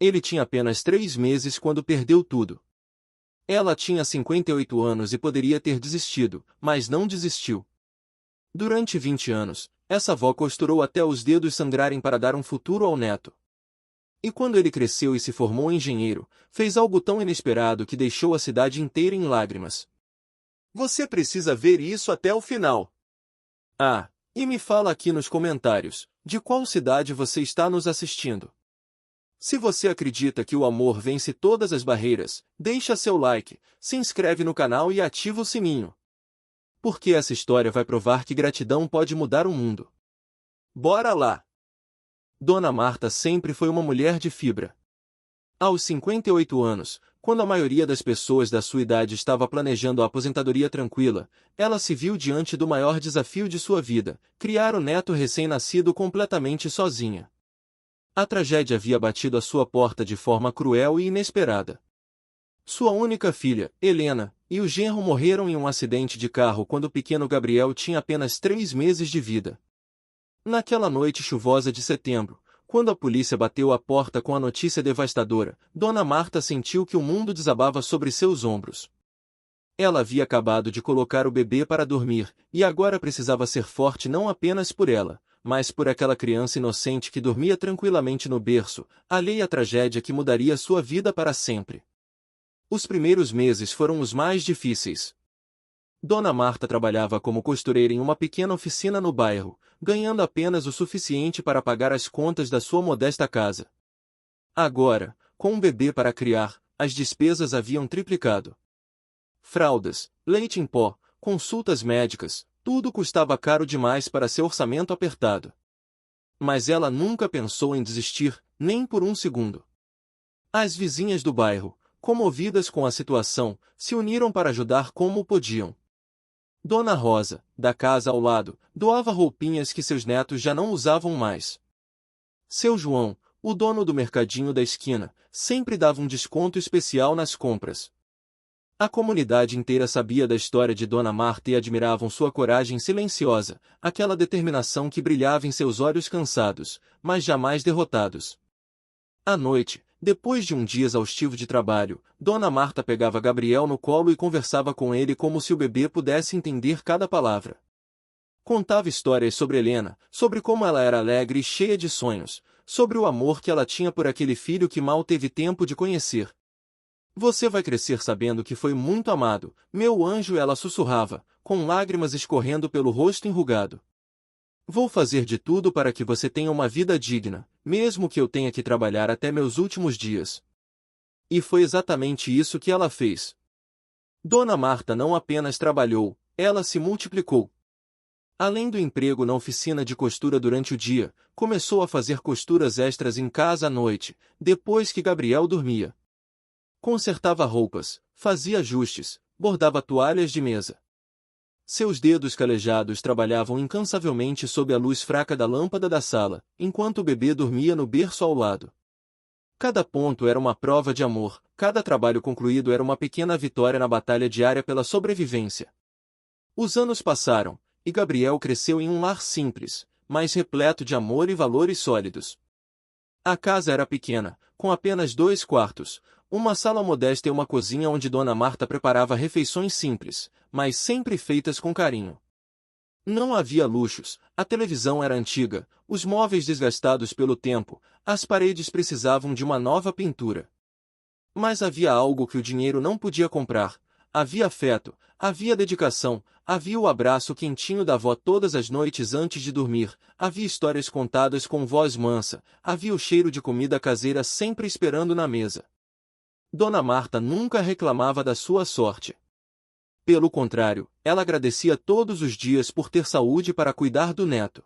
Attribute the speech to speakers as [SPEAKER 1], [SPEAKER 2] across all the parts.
[SPEAKER 1] Ele tinha apenas 3 meses quando perdeu tudo. Ela tinha 58 anos e poderia ter desistido, mas não desistiu. Durante 20 anos, essa avó costurou até os dedos sangrarem para dar um futuro ao neto. E quando ele cresceu e se formou engenheiro, fez algo tão inesperado que deixou a cidade inteira em lágrimas. Você precisa ver isso até o final. Ah, e me fala aqui nos comentários, de qual cidade você está nos assistindo. Se você acredita que o amor vence todas as barreiras, deixa seu like, se inscreve no canal e ativa o sininho. Porque essa história vai provar que gratidão pode mudar o mundo. Bora lá! Dona Marta sempre foi uma mulher de fibra. Aos 58 anos, quando a maioria das pessoas da sua idade estava planejando a aposentadoria tranquila, ela se viu diante do maior desafio de sua vida, criar o neto recém-nascido completamente sozinha. A tragédia havia batido à sua porta de forma cruel e inesperada. Sua única filha, Helena, e o genro morreram em um acidente de carro quando o pequeno Gabriel tinha apenas 3 meses de vida. Naquela noite chuvosa de setembro, quando a polícia bateu à porta com a notícia devastadora, Dona Marta sentiu que o mundo desabava sobre seus ombros. Ela havia acabado de colocar o bebê para dormir, e agora precisava ser forte não apenas por ela, mas por aquela criança inocente que dormia tranquilamente no berço, alheia à tragédia que mudaria sua vida para sempre. Os primeiros meses foram os mais difíceis. Dona Marta trabalhava como costureira em uma pequena oficina no bairro, ganhando apenas o suficiente para pagar as contas da sua modesta casa. Agora, com um bebê para criar, as despesas haviam triplicado. Fraldas, leite em pó, consultas médicas, tudo custava caro demais para seu orçamento apertado. Mas ela nunca pensou em desistir, nem por um segundo. As vizinhas do bairro, comovidas com a situação, se uniram para ajudar como podiam. Dona Rosa, da casa ao lado, doava roupinhas que seus netos já não usavam mais. Seu João, o dono do mercadinho da esquina, sempre dava um desconto especial nas compras. A comunidade inteira sabia da história de Dona Marta e admiravam sua coragem silenciosa, aquela determinação que brilhava em seus olhos cansados, mas jamais derrotados. À noite, depois de um dia exaustivo de trabalho, Dona Marta pegava Gabriel no colo e conversava com ele como se o bebê pudesse entender cada palavra. Contava histórias sobre Helena, sobre como ela era alegre e cheia de sonhos, sobre o amor que ela tinha por aquele filho que mal teve tempo de conhecer. Você vai crescer sabendo que foi muito amado, meu anjo, ela sussurrava, com lágrimas escorrendo pelo rosto enrugado. Vou fazer de tudo para que você tenha uma vida digna, mesmo que eu tenha que trabalhar até meus últimos dias. E foi exatamente isso que ela fez. Dona Marta não apenas trabalhou, ela se multiplicou. Além do emprego na oficina de costura durante o dia, começou a fazer costuras extras em casa à noite, depois que Gabriel dormia. Consertava roupas, fazia ajustes, bordava toalhas de mesa. Seus dedos calejados trabalhavam incansavelmente sob a luz fraca da lâmpada da sala, enquanto o bebê dormia no berço ao lado. Cada ponto era uma prova de amor, cada trabalho concluído era uma pequena vitória na batalha diária pela sobrevivência. Os anos passaram, e Gabriel cresceu em um lar simples, mas repleto de amor e valores sólidos. A casa era pequena, com apenas 2 quartos, uma sala modesta e uma cozinha onde Dona Marta preparava refeições simples, mas sempre feitas com carinho. Não havia luxos, a televisão era antiga, os móveis desgastados pelo tempo, as paredes precisavam de uma nova pintura. Mas havia algo que o dinheiro não podia comprar: havia afeto, havia dedicação, havia o abraço quentinho da avó todas as noites antes de dormir, havia histórias contadas com voz mansa, havia o cheiro de comida caseira sempre esperando na mesa. Dona Marta nunca reclamava da sua sorte. Pelo contrário, ela agradecia todos os dias por ter saúde para cuidar do neto.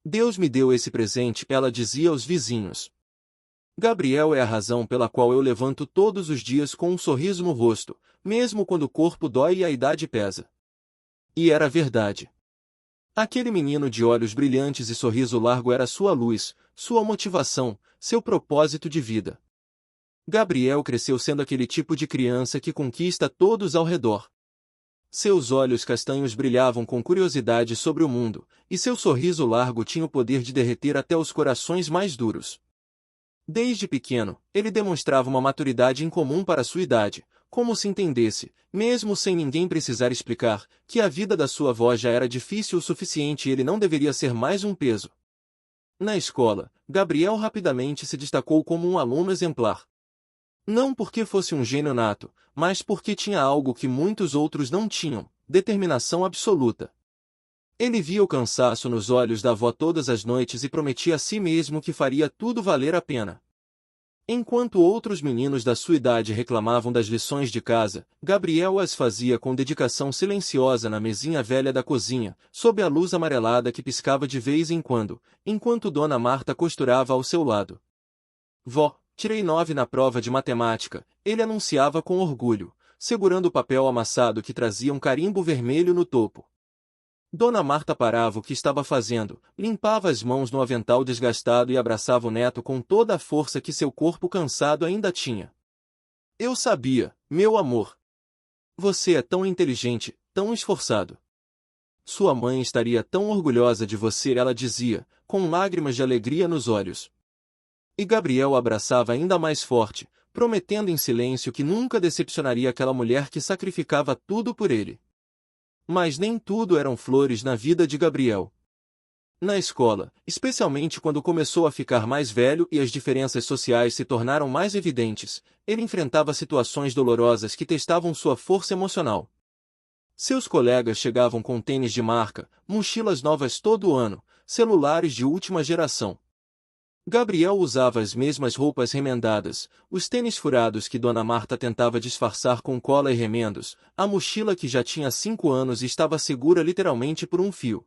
[SPEAKER 1] Deus me deu esse presente, ela dizia aos vizinhos. Gabriel é a razão pela qual eu levanto todos os dias com um sorriso no rosto, mesmo quando o corpo dói e a idade pesa. E era verdade. Aquele menino de olhos brilhantes e sorriso largo era sua luz, sua motivação, seu propósito de vida. Gabriel cresceu sendo aquele tipo de criança que conquista todos ao redor. Seus olhos castanhos brilhavam com curiosidade sobre o mundo, e seu sorriso largo tinha o poder de derreter até os corações mais duros. Desde pequeno, ele demonstrava uma maturidade incomum para sua idade, como se entendesse, mesmo sem ninguém precisar explicar, que a vida da sua avó já era difícil o suficiente e ele não deveria ser mais um peso. Na escola, Gabriel rapidamente se destacou como um aluno exemplar. Não porque fosse um gênio nato, mas porque tinha algo que muitos outros não tinham: determinação absoluta. Ele via o cansaço nos olhos da avó todas as noites e prometia a si mesmo que faria tudo valer a pena. Enquanto outros meninos da sua idade reclamavam das lições de casa, Gabriel as fazia com dedicação silenciosa na mesinha velha da cozinha, sob a luz amarelada que piscava de vez em quando, enquanto Dona Marta costurava ao seu lado. Vó, tirei 9 na prova de matemática, ele anunciava com orgulho, segurando o papel amassado que trazia um carimbo vermelho no topo. Dona Marta parava o que estava fazendo, limpava as mãos no avental desgastado e abraçava o neto com toda a força que seu corpo cansado ainda tinha. Eu sabia, meu amor. Você é tão inteligente, tão esforçado. Sua mãe estaria tão orgulhosa de você, ela dizia, com lágrimas de alegria nos olhos. E Gabriel abraçava ainda mais forte, prometendo em silêncio que nunca decepcionaria aquela mulher que sacrificava tudo por ele. Mas nem tudo eram flores na vida de Gabriel. Na escola, especialmente quando começou a ficar mais velho e as diferenças sociais se tornaram mais evidentes, ele enfrentava situações dolorosas que testavam sua força emocional. Seus colegas chegavam com tênis de marca, mochilas novas todo ano, celulares de última geração. Gabriel usava as mesmas roupas remendadas, os tênis furados que Dona Marta tentava disfarçar com cola e remendos, a mochila que já tinha 5 anos e estava segura literalmente por um fio.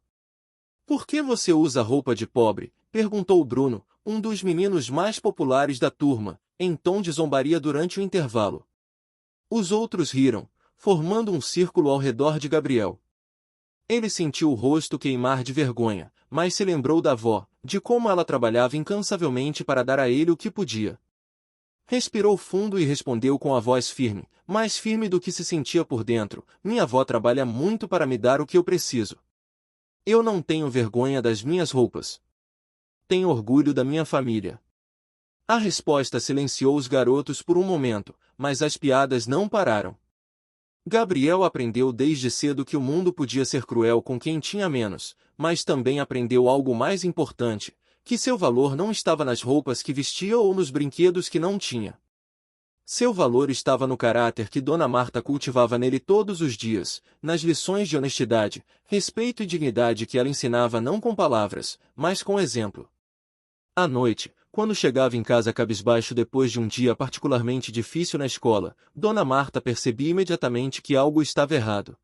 [SPEAKER 1] Por que você usa roupa de pobre? Perguntou Bruno, um dos meninos mais populares da turma, em tom de zombaria durante o intervalo. Os outros riram, formando um círculo ao redor de Gabriel. Ele sentiu o rosto queimar de vergonha, mas se lembrou da avó, de como ela trabalhava incansavelmente para dar a ele o que podia. Respirou fundo e respondeu com a voz firme, mais firme do que se sentia por dentro: minha avó trabalha muito para me dar o que eu preciso. Eu não tenho vergonha das minhas roupas. Tenho orgulho da minha família. A resposta silenciou os garotos por um momento, mas as piadas não pararam. Gabriel aprendeu desde cedo que o mundo podia ser cruel com quem tinha menos, mas também aprendeu algo mais importante, que seu valor não estava nas roupas que vestia ou nos brinquedos que não tinha. Seu valor estava no caráter que Dona Marta cultivava nele todos os dias, nas lições de honestidade, respeito e dignidade que ela ensinava não com palavras, mas com exemplo. À noite, quando chegava em casa cabisbaixo depois de um dia particularmente difícil na escola, Dona Marta percebia imediatamente que algo estava errado.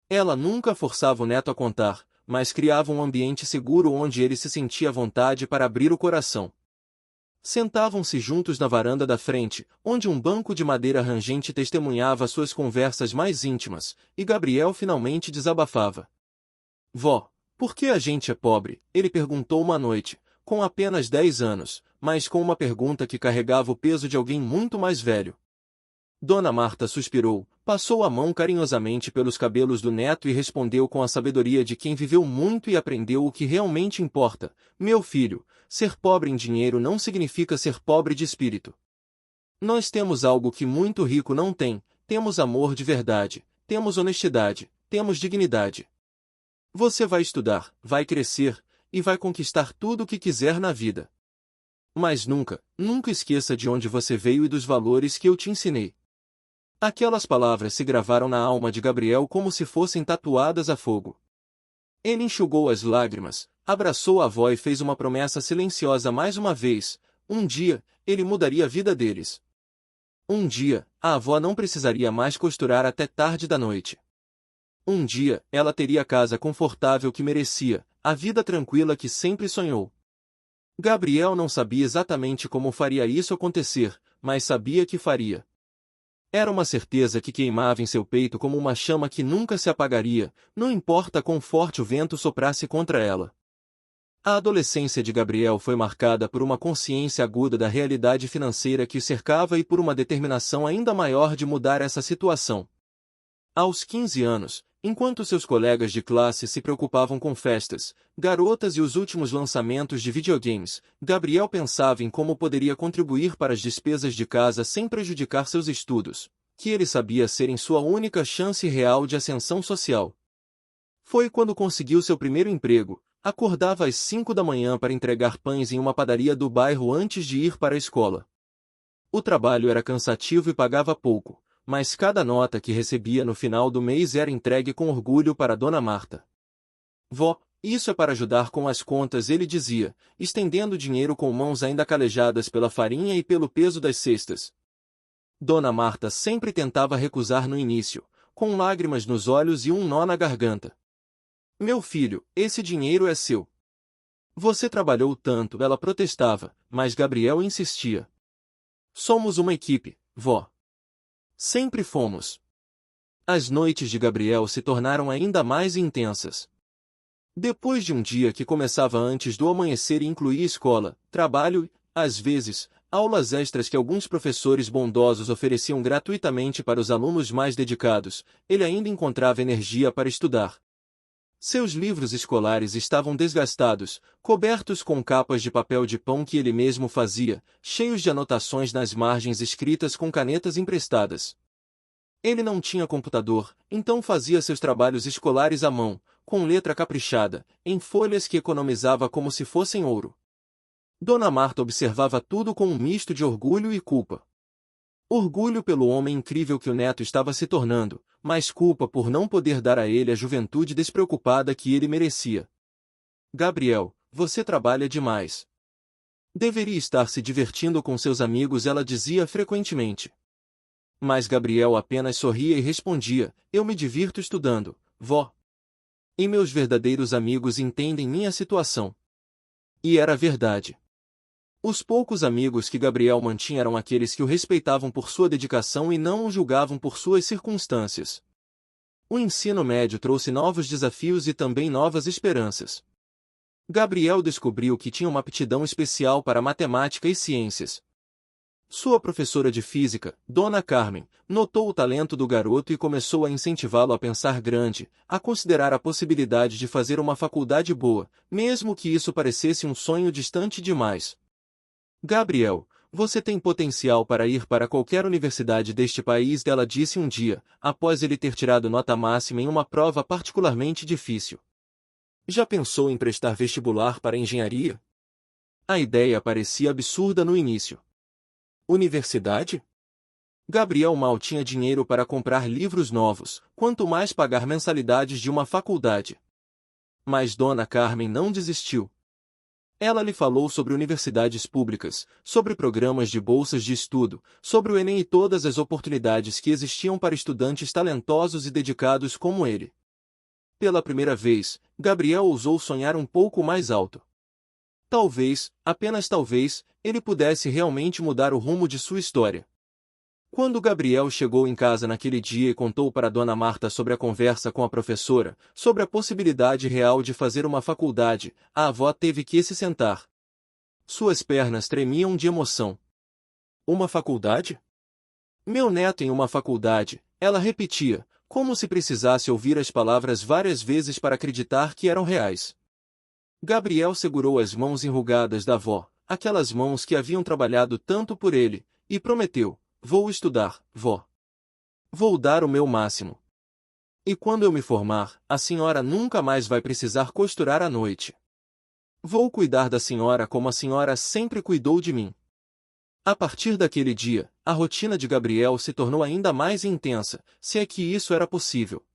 [SPEAKER 1] Ela nunca forçava o neto a contar, mas criava um ambiente seguro onde ele se sentia à vontade para abrir o coração. Sentavam-se juntos na varanda da frente, onde um banco de madeira rangente testemunhava suas conversas mais íntimas, e Gabriel finalmente desabafava. Vó, por que a gente é pobre? Ele perguntou uma noite, com apenas 10 anos, mas com uma pergunta que carregava o peso de alguém muito mais velho. Dona Marta suspirou, passou a mão carinhosamente pelos cabelos do neto e respondeu com a sabedoria de quem viveu muito e aprendeu o que realmente importa: meu filho, ser pobre em dinheiro não significa ser pobre de espírito. Nós temos algo que muito rico não tem: temos amor de verdade, temos honestidade, temos dignidade. Você vai estudar, vai crescer, e vai conquistar tudo o que quiser na vida. Mas nunca, nunca esqueça de onde você veio e dos valores que eu te ensinei. Aquelas palavras se gravaram na alma de Gabriel como se fossem tatuadas a fogo. Ele enxugou as lágrimas, abraçou a avó e fez uma promessa silenciosa mais uma vez: um dia, ele mudaria a vida deles. Um dia, a avó não precisaria mais costurar até tarde da noite. Um dia, ela teria a casa confortável que merecia, a vida tranquila que sempre sonhou. Gabriel não sabia exatamente como faria isso acontecer, mas sabia que faria. Era uma certeza que queimava em seu peito como uma chama que nunca se apagaria, não importa quão forte o vento soprasse contra ela. A adolescência de Gabriel foi marcada por uma consciência aguda da realidade financeira que o cercava e por uma determinação ainda maior de mudar essa situação. Aos 15 anos, Enquanto seus colegas de classe se preocupavam com festas, garotas e os últimos lançamentos de videogames, Gabriel pensava em como poderia contribuir para as despesas de casa sem prejudicar seus estudos, que ele sabia serem sua única chance real de ascensão social. Foi quando conseguiu seu primeiro emprego. Acordava às 5 da manhã para entregar pães em uma padaria do bairro antes de ir para a escola. O trabalho era cansativo e pagava pouco, mas cada nota que recebia no final do mês era entregue com orgulho para Dona Marta. Vó, isso é para ajudar com as contas, ele dizia, estendendo o dinheiro com mãos ainda calejadas pela farinha e pelo peso das cestas. Dona Marta sempre tentava recusar no início, com lágrimas nos olhos e um nó na garganta. Meu filho, esse dinheiro é seu. Você trabalhou tanto, ela protestava, mas Gabriel insistia. Somos uma equipe, vó. Sempre fomos. As noites de Gabriel se tornaram ainda mais intensas. Depois de um dia que começava antes do amanhecer e incluía escola, trabalho e, às vezes, aulas extras que alguns professores bondosos ofereciam gratuitamente para os alunos mais dedicados, ele ainda encontrava energia para estudar. Seus livros escolares estavam desgastados, cobertos com capas de papel de pão que ele mesmo fazia, cheios de anotações nas margens escritas com canetas emprestadas. Ele não tinha computador, então fazia seus trabalhos escolares à mão, com letra caprichada, em folhas que economizava como se fossem ouro. Dona Marta observava tudo com um misto de orgulho e culpa. Orgulho pelo homem incrível que o neto estava se tornando, mas culpa por não poder dar a ele a juventude despreocupada que ele merecia. Gabriel, você trabalha demais. Deveria estar se divertindo com seus amigos, ela dizia frequentemente. Mas Gabriel apenas sorria e respondia, eu me divirto estudando, vó. E meus verdadeiros amigos entendem minha situação. E era verdade. Os poucos amigos que Gabriel mantinha eram aqueles que o respeitavam por sua dedicação e não o julgavam por suas circunstâncias. O ensino médio trouxe novos desafios e também novas esperanças. Gabriel descobriu que tinha uma aptidão especial para matemática e ciências. Sua professora de física, Dona Carmen, notou o talento do garoto e começou a incentivá-lo a pensar grande, a considerar a possibilidade de fazer uma faculdade boa, mesmo que isso parecesse um sonho distante demais. Gabriel, você tem potencial para ir para qualquer universidade deste país, ela disse um dia, após ele ter tirado nota máxima em uma prova particularmente difícil. Já pensou em prestar vestibular para engenharia? A ideia parecia absurda no início. Universidade? Gabriel mal tinha dinheiro para comprar livros novos, quanto mais pagar mensalidades de uma faculdade. Mas Dona Carmen não desistiu. Ela lhe falou sobre universidades públicas, sobre programas de bolsas de estudo, sobre o Enem e todas as oportunidades que existiam para estudantes talentosos e dedicados como ele. Pela primeira vez, Gabriel ousou sonhar um pouco mais alto. Talvez, apenas talvez, ele pudesse realmente mudar o rumo de sua história. Quando Gabriel chegou em casa naquele dia e contou para Dona Marta sobre a conversa com a professora, sobre a possibilidade real de fazer uma faculdade, a avó teve que se sentar. Suas pernas tremiam de emoção. Uma faculdade? Meu neto em uma faculdade, ela repetia, como se precisasse ouvir as palavras várias vezes para acreditar que eram reais. Gabriel segurou as mãos enrugadas da avó, aquelas mãos que haviam trabalhado tanto por ele, e prometeu. Vou estudar, vó. Vou dar o meu máximo. E quando eu me formar, a senhora nunca mais vai precisar costurar à noite. Vou cuidar da senhora como a senhora sempre cuidou de mim. A partir daquele dia, a rotina de Gabriel se tornou ainda mais intensa, se é que isso era possível.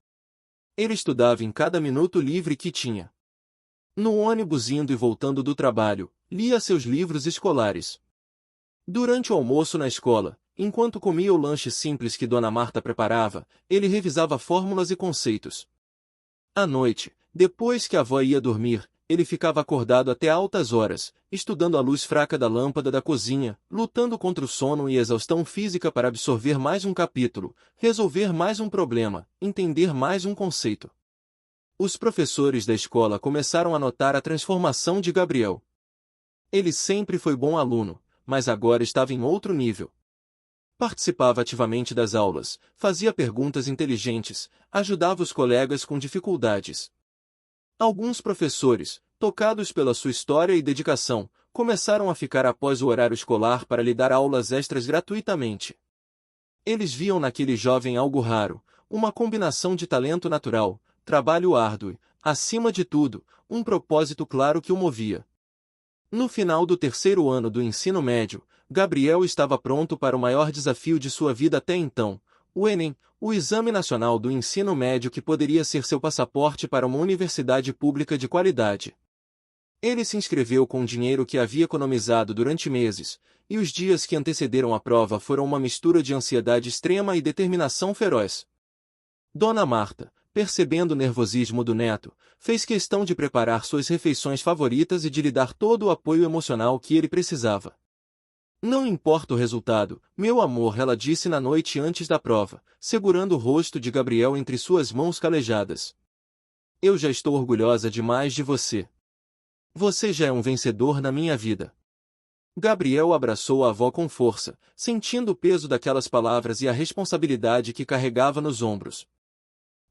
[SPEAKER 1] Ele estudava em cada minuto livre que tinha. No ônibus indo e voltando do trabalho, lia seus livros escolares. Durante o almoço na escola, enquanto comia o lanche simples que Dona Marta preparava, ele revisava fórmulas e conceitos. À noite, depois que a avó ia dormir, ele ficava acordado até altas horas, estudando a luz fraca da lâmpada da cozinha, lutando contra o sono e exaustão física para absorver mais um capítulo, resolver mais um problema, entender mais um conceito. Os professores da escola começaram a notar a transformação de Gabriel. Ele sempre foi bom aluno, mas agora estava em outro nível. Participava ativamente das aulas, fazia perguntas inteligentes, ajudava os colegas com dificuldades. Alguns professores, tocados pela sua história e dedicação, começaram a ficar após o horário escolar para lhe dar aulas extras gratuitamente. Eles viam naquele jovem algo raro, uma combinação de talento natural, trabalho árduo e, acima de tudo, um propósito claro que o movia. No final do terceiro ano do ensino médio, Gabriel estava pronto para o maior desafio de sua vida até então, o Enem, o Exame Nacional do Ensino Médio que poderia ser seu passaporte para uma universidade pública de qualidade. Ele se inscreveu com o dinheiro que havia economizado durante meses, e os dias que antecederam a prova foram uma mistura de ansiedade extrema e determinação feroz. Dona Marta, percebendo o nervosismo do neto, fez questão de preparar suas refeições favoritas e de lhe dar todo o apoio emocional que ele precisava. Não importa o resultado, meu amor, ela disse na noite antes da prova, segurando o rosto de Gabriel entre suas mãos calejadas. Eu já estou orgulhosa demais de você. Você já é um vencedor na minha vida. Gabriel abraçou a avó com força, sentindo o peso daquelas palavras e a responsabilidade que carregava nos ombros.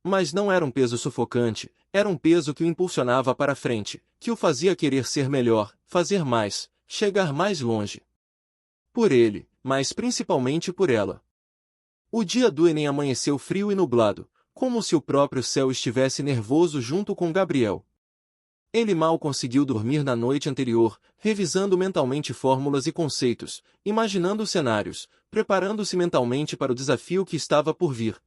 [SPEAKER 1] Mas não era um peso sufocante, era um peso que o impulsionava para frente, que o fazia querer ser melhor, fazer mais, chegar mais longe. Por ele, mas principalmente por ela. O dia do Enem amanheceu frio e nublado, como se o próprio céu estivesse nervoso junto com Gabriel. Ele mal conseguiu dormir na noite anterior, revisando mentalmente fórmulas e conceitos, imaginando cenários, preparando-se mentalmente para o desafio que estava por vir.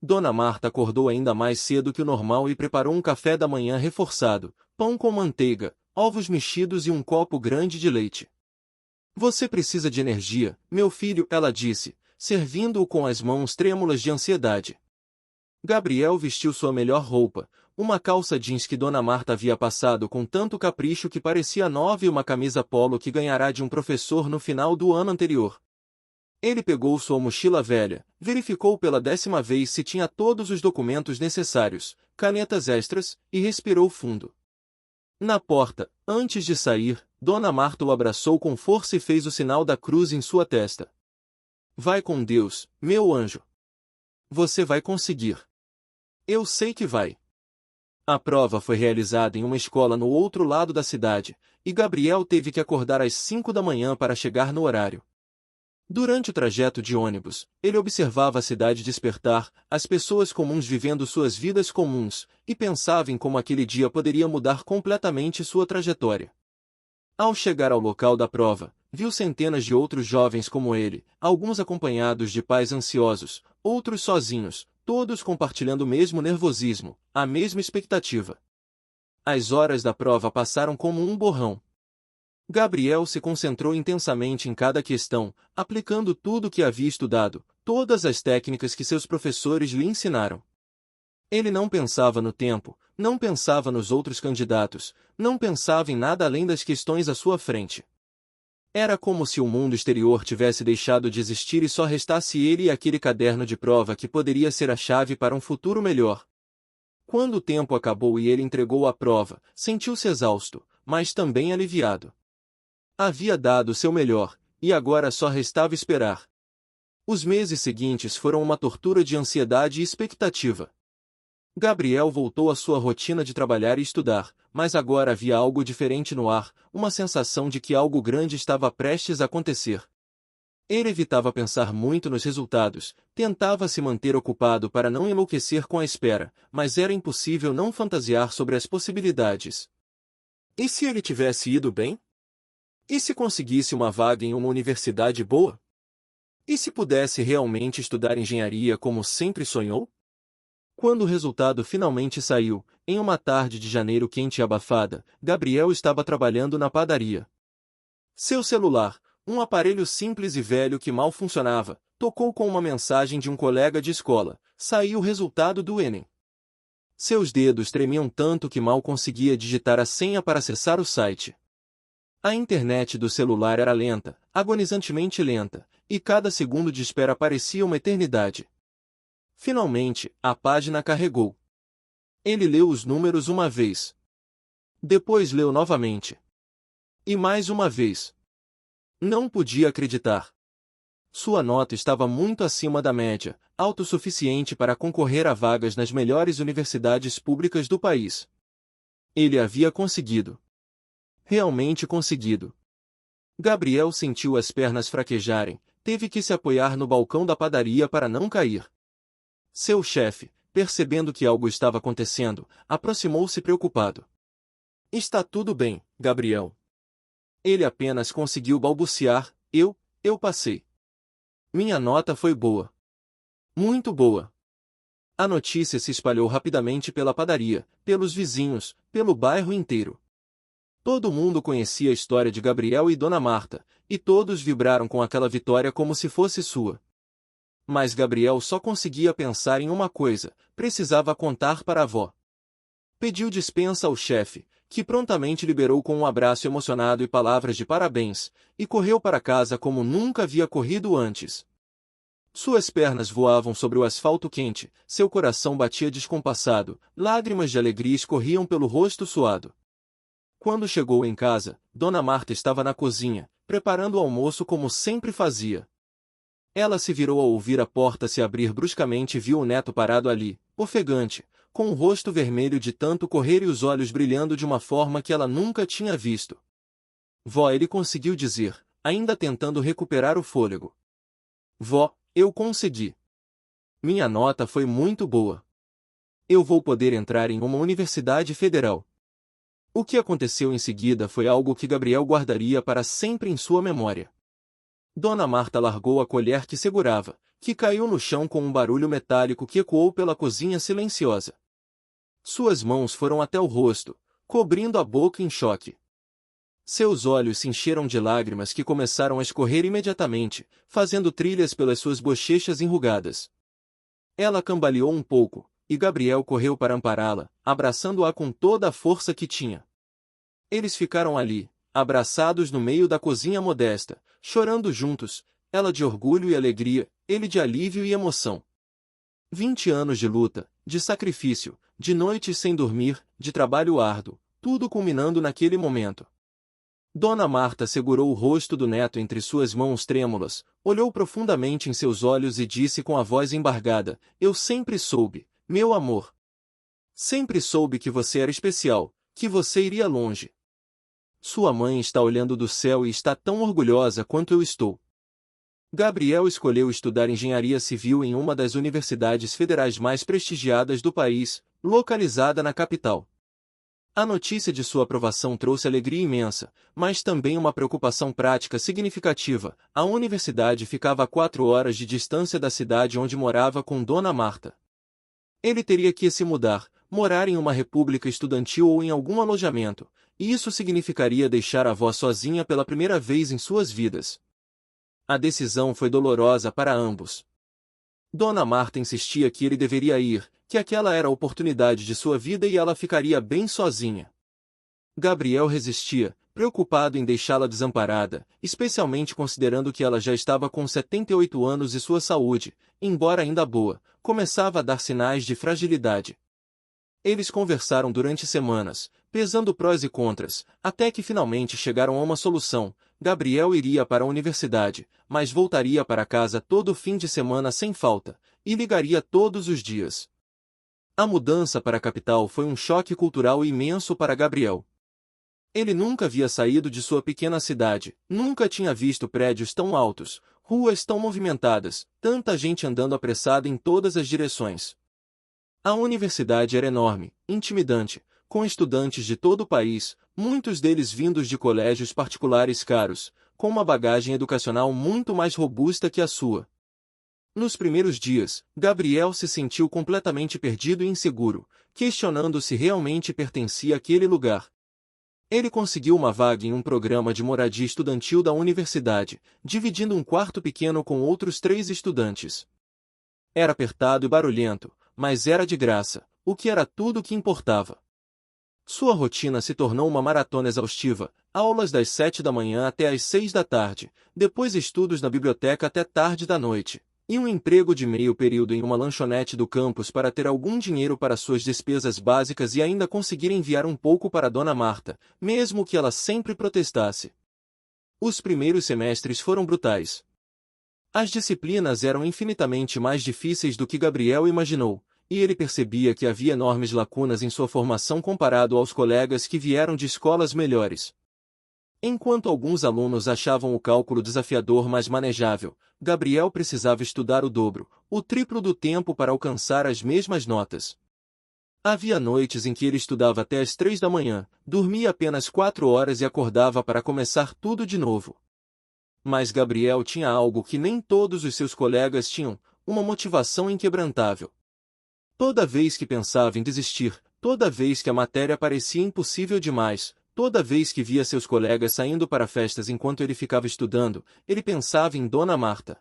[SPEAKER 1] Dona Marta acordou ainda mais cedo que o normal e preparou um café da manhã reforçado, pão com manteiga, ovos mexidos e um copo grande de leite. Você precisa de energia, meu filho, ela disse, servindo-o com as mãos trêmulas de ansiedade. Gabriel vestiu sua melhor roupa, uma calça jeans que Dona Marta havia passado com tanto capricho que parecia nova e uma camisa polo que ganhará de um professor no final do ano anterior. Ele pegou sua mochila velha, verificou pela 10ª vez se tinha todos os documentos necessários, canetas extras, e respirou fundo. Na porta, antes de sair, Dona Marta o abraçou com força e fez o sinal da cruz em sua testa. Vai com Deus, meu anjo. Você vai conseguir. Eu sei que vai. A prova foi realizada em uma escola no outro lado da cidade, e Gabriel teve que acordar às 5 da manhã para chegar no horário. Durante o trajeto de ônibus, ele observava a cidade despertar, as pessoas comuns vivendo suas vidas comuns, e pensava em como aquele dia poderia mudar completamente sua trajetória. Ao chegar ao local da prova, viu centenas de outros jovens como ele, alguns acompanhados de pais ansiosos, outros sozinhos, todos compartilhando o mesmo nervosismo, a mesma expectativa. As horas da prova passaram como um borrão. Gabriel se concentrou intensamente em cada questão, aplicando tudo o que havia estudado, todas as técnicas que seus professores lhe ensinaram. Ele não pensava no tempo, não pensava nos outros candidatos, não pensava em nada além das questões à sua frente. Era como se o mundo exterior tivesse deixado de existir e só restasse ele e aquele caderno de prova que poderia ser a chave para um futuro melhor. Quando o tempo acabou e ele entregou a prova, sentiu-se exausto, mas também aliviado. Havia dado o seu melhor, e agora só restava esperar. Os meses seguintes foram uma tortura de ansiedade e expectativa. Gabriel voltou à sua rotina de trabalhar e estudar, mas agora havia algo diferente no ar, uma sensação de que algo grande estava prestes a acontecer. Ele evitava pensar muito nos resultados, tentava se manter ocupado para não enlouquecer com a espera, mas era impossível não fantasiar sobre as possibilidades. E se ele tivesse ido bem? E se conseguisse uma vaga em uma universidade boa? E se pudesse realmente estudar engenharia como sempre sonhou? Quando o resultado finalmente saiu, em uma tarde de janeiro quente e abafada, Gabriel estava trabalhando na padaria. Seu celular, um aparelho simples e velho que mal funcionava, tocou com uma mensagem de um colega de escola. Saiu o resultado do Enem. Seus dedos tremiam tanto que mal conseguia digitar a senha para acessar o site. A internet do celular era lenta, agonizantemente lenta, e cada segundo de espera parecia uma eternidade. Finalmente, a página carregou. Ele leu os números uma vez. Depois leu novamente. E mais uma vez. Não podia acreditar. Sua nota estava muito acima da média, autossuficiente para concorrer a vagas nas melhores universidades públicas do país. Ele havia conseguido. Realmente conseguido. Gabriel sentiu as pernas fraquejarem, teve que se apoiar no balcão da padaria para não cair. Seu chefe, percebendo que algo estava acontecendo, aproximou-se preocupado. Está tudo bem, Gabriel. Ele apenas conseguiu balbuciar, eu passei. Minha nota foi boa. Muito boa. A notícia se espalhou rapidamente pela padaria, pelos vizinhos, pelo bairro inteiro. Todo mundo conhecia a história de Gabriel e Dona Marta, e todos vibraram com aquela vitória como se fosse sua. Mas Gabriel só conseguia pensar em uma coisa: precisava contar para a avó. Pediu dispensa ao chefe, que prontamente liberou com um abraço emocionado e palavras de parabéns, e correu para casa como nunca havia corrido antes. Suas pernas voavam sobre o asfalto quente, seu coração batia descompassado, lágrimas de alegria escorriam pelo rosto suado. Quando chegou em casa, Dona Marta estava na cozinha, preparando o almoço como sempre fazia. Ela se virou ao ouvir a porta se abrir bruscamente e viu o neto parado ali, ofegante, com o rosto vermelho de tanto correr e os olhos brilhando de uma forma que ela nunca tinha visto. Vó, ele conseguiu dizer, ainda tentando recuperar o fôlego. Vó, eu consegui. Minha nota foi muito boa. Eu vou poder entrar em uma universidade federal. O que aconteceu em seguida foi algo que Gabriel guardaria para sempre em sua memória. Dona Marta largou a colher que segurava, que caiu no chão com um barulho metálico que ecoou pela cozinha silenciosa. Suas mãos foram até o rosto, cobrindo a boca em choque. Seus olhos se encheram de lágrimas que começaram a escorrer imediatamente, fazendo trilhas pelas suas bochechas enrugadas. Ela cambaleou um pouco, e Gabriel correu para ampará-la, abraçando-a com toda a força que tinha. Eles ficaram ali, abraçados no meio da cozinha modesta, chorando juntos, ela de orgulho e alegria, ele de alívio e emoção. 20 anos de luta, de sacrifício, de noites sem dormir, de trabalho árduo, tudo culminando naquele momento. Dona Marta segurou o rosto do neto entre suas mãos trêmulas, olhou profundamente em seus olhos e disse com a voz embargada: Eu sempre soube, meu amor. Sempre soube que você era especial, que você iria longe. Sua mãe está olhando do céu e está tão orgulhosa quanto eu estou. Gabriel escolheu estudar engenharia civil em uma das universidades federais mais prestigiadas do país, localizada na capital. A notícia de sua aprovação trouxe alegria imensa, mas também uma preocupação prática significativa. A universidade ficava a 4 horas de distância da cidade onde morava com Dona Marta. Ele teria que se mudar, morar em uma república estudantil ou em algum alojamento, e isso significaria deixar a avó sozinha pela primeira vez em suas vidas. A decisão foi dolorosa para ambos. Dona Marta insistia que ele deveria ir, que aquela era a oportunidade de sua vida e ela ficaria bem sozinha. Gabriel resistia, preocupado em deixá-la desamparada, especialmente considerando que ela já estava com 78 anos e sua saúde, embora ainda boa, começava a dar sinais de fragilidade. Eles conversaram durante semanas, pesando prós e contras, até que finalmente chegaram a uma solução. Gabriel iria para a universidade, mas voltaria para casa todo fim de semana sem falta, e ligaria todos os dias. A mudança para a capital foi um choque cultural imenso para Gabriel. Ele nunca havia saído de sua pequena cidade, nunca tinha visto prédios tão altos, ruas tão movimentadas, tanta gente andando apressada em todas as direções. A universidade era enorme, intimidante, com estudantes de todo o país, muitos deles vindos de colégios particulares caros, com uma bagagem educacional muito mais robusta que a sua. Nos primeiros dias, Gabriel se sentiu completamente perdido e inseguro, questionando se realmente pertencia àquele lugar. Ele conseguiu uma vaga em um programa de moradia estudantil da universidade, dividindo um quarto pequeno com outros 3 estudantes. Era apertado e barulhento, mas era de graça, o que era tudo o que importava. Sua rotina se tornou uma maratona exaustiva, aulas das 7 da manhã até às 6 da tarde, depois estudos na biblioteca até tarde da noite, e um emprego de meio período em uma lanchonete do campus para ter algum dinheiro para suas despesas básicas e ainda conseguir enviar um pouco para Dona Marta, mesmo que ela sempre protestasse. Os primeiros semestres foram brutais. As disciplinas eram infinitamente mais difíceis do que Gabriel imaginou, e ele percebia que havia enormes lacunas em sua formação comparado aos colegas que vieram de escolas melhores. Enquanto alguns alunos achavam o cálculo desafiador mas manejável, Gabriel precisava estudar o dobro, o triplo do tempo para alcançar as mesmas notas. Havia noites em que ele estudava até às 3 da manhã, dormia apenas 4 horas e acordava para começar tudo de novo. Mas Gabriel tinha algo que nem todos os seus colegas tinham, uma motivação inquebrantável. Toda vez que pensava em desistir, toda vez que a matéria parecia impossível demais, toda vez que via seus colegas saindo para festas enquanto ele ficava estudando, ele pensava em Dona Marta.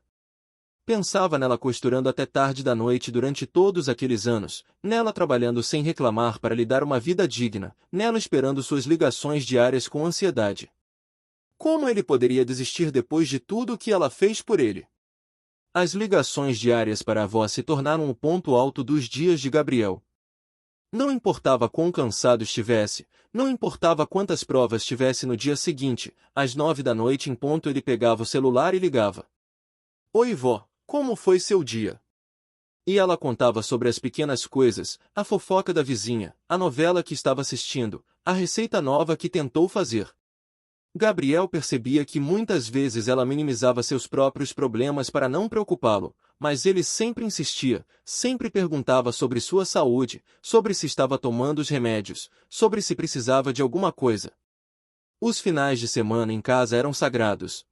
[SPEAKER 1] Pensava nela costurando até tarde da noite durante todos aqueles anos, nela trabalhando sem reclamar para lhe dar uma vida digna, nela esperando suas ligações diárias com ansiedade. Como ele poderia desistir depois de tudo o que ela fez por ele? As ligações diárias para a avó se tornaram o ponto alto dos dias de Gabriel. Não importava quão cansado estivesse, não importava quantas provas tivesse no dia seguinte, às 9 da noite em ponto ele pegava o celular e ligava. Oi vó, como foi seu dia? E ela contava sobre as pequenas coisas, a fofoca da vizinha, a novela que estava assistindo, a receita nova que tentou fazer. Gabriel percebia que muitas vezes ela minimizava seus próprios problemas para não preocupá-lo, mas ele sempre insistia, sempre perguntava sobre sua saúde, sobre se estava tomando os remédios, sobre se precisava de alguma coisa. Os finais de semana em casa eram sagrados.